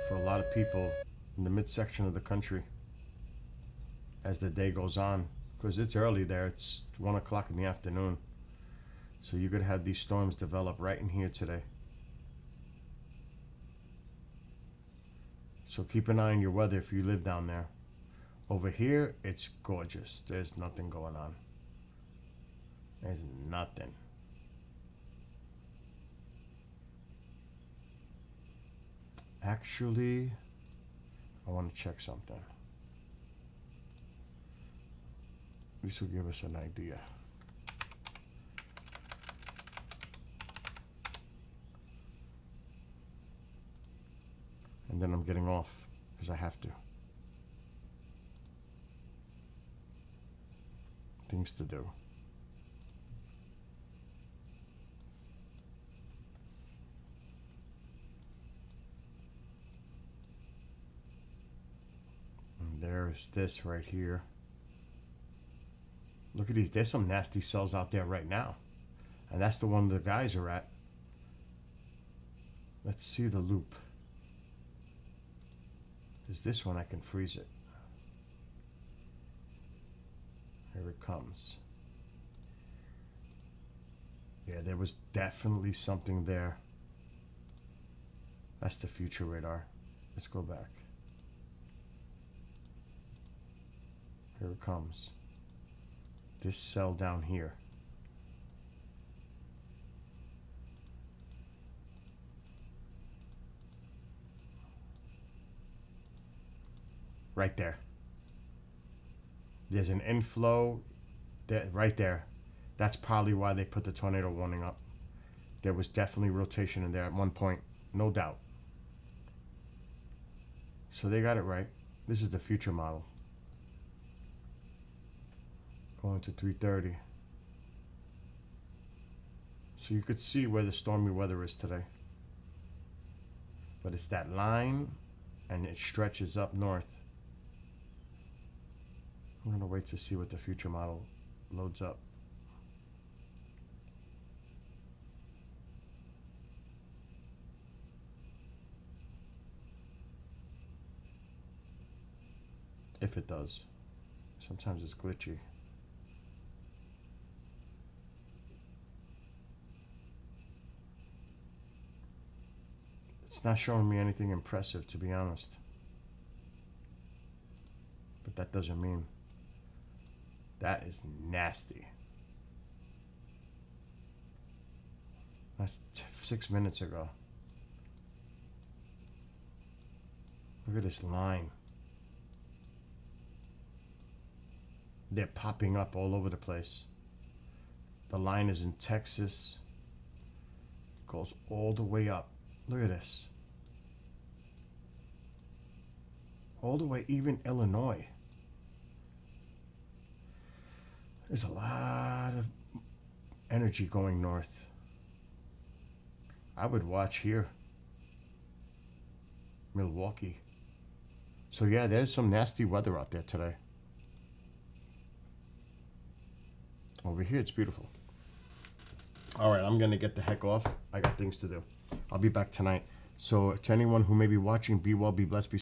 for a lot of people in the midsection of the country as the day goes on. Because it's early there. It's 1 o'clock in the afternoon. So you could have these storms develop right in here today. So keep an eye on your weather if you live down there. Over here, it's gorgeous. There's nothing going on. There's nothing. Actually, I want to check something. This will give us an idea. And then I'm getting off because I have to. Things to do. is this right here. Look at these. There's some nasty cells out there right now. And that's the one the guys are at. Let's see the loop. Is this one I can freeze it? Here it comes. Yeah, there was definitely something there. That's the future radar. Let's go back. Here it comes. This cell down here. Right there. There's an inflow there, right there. That's probably why they put the tornado warning up. There was definitely rotation in there at one point, no doubt. So they got it right. This is the future model. Going to 330. So you could see where the stormy weather is today. But it's that line, and it stretches up north. I'm going to wait to see what the future model loads up. If it does. Sometimes it's glitchy. It's not showing me anything impressive, to be honest. But that doesn't mean. That is nasty. That's 6 minutes ago. Look at this line. They're popping up all over the place. The line is in Texas. It goes all the way up. Look at this. All the way, even Illinois. There's a lot of energy going north. I would watch here. Milwaukee. So yeah, there's some nasty weather out there today. Over here, it's beautiful. All right, I'm going to get the heck off. I got things to do. I'll be back tonight. So to anyone who may be watching, be well, be blessed, be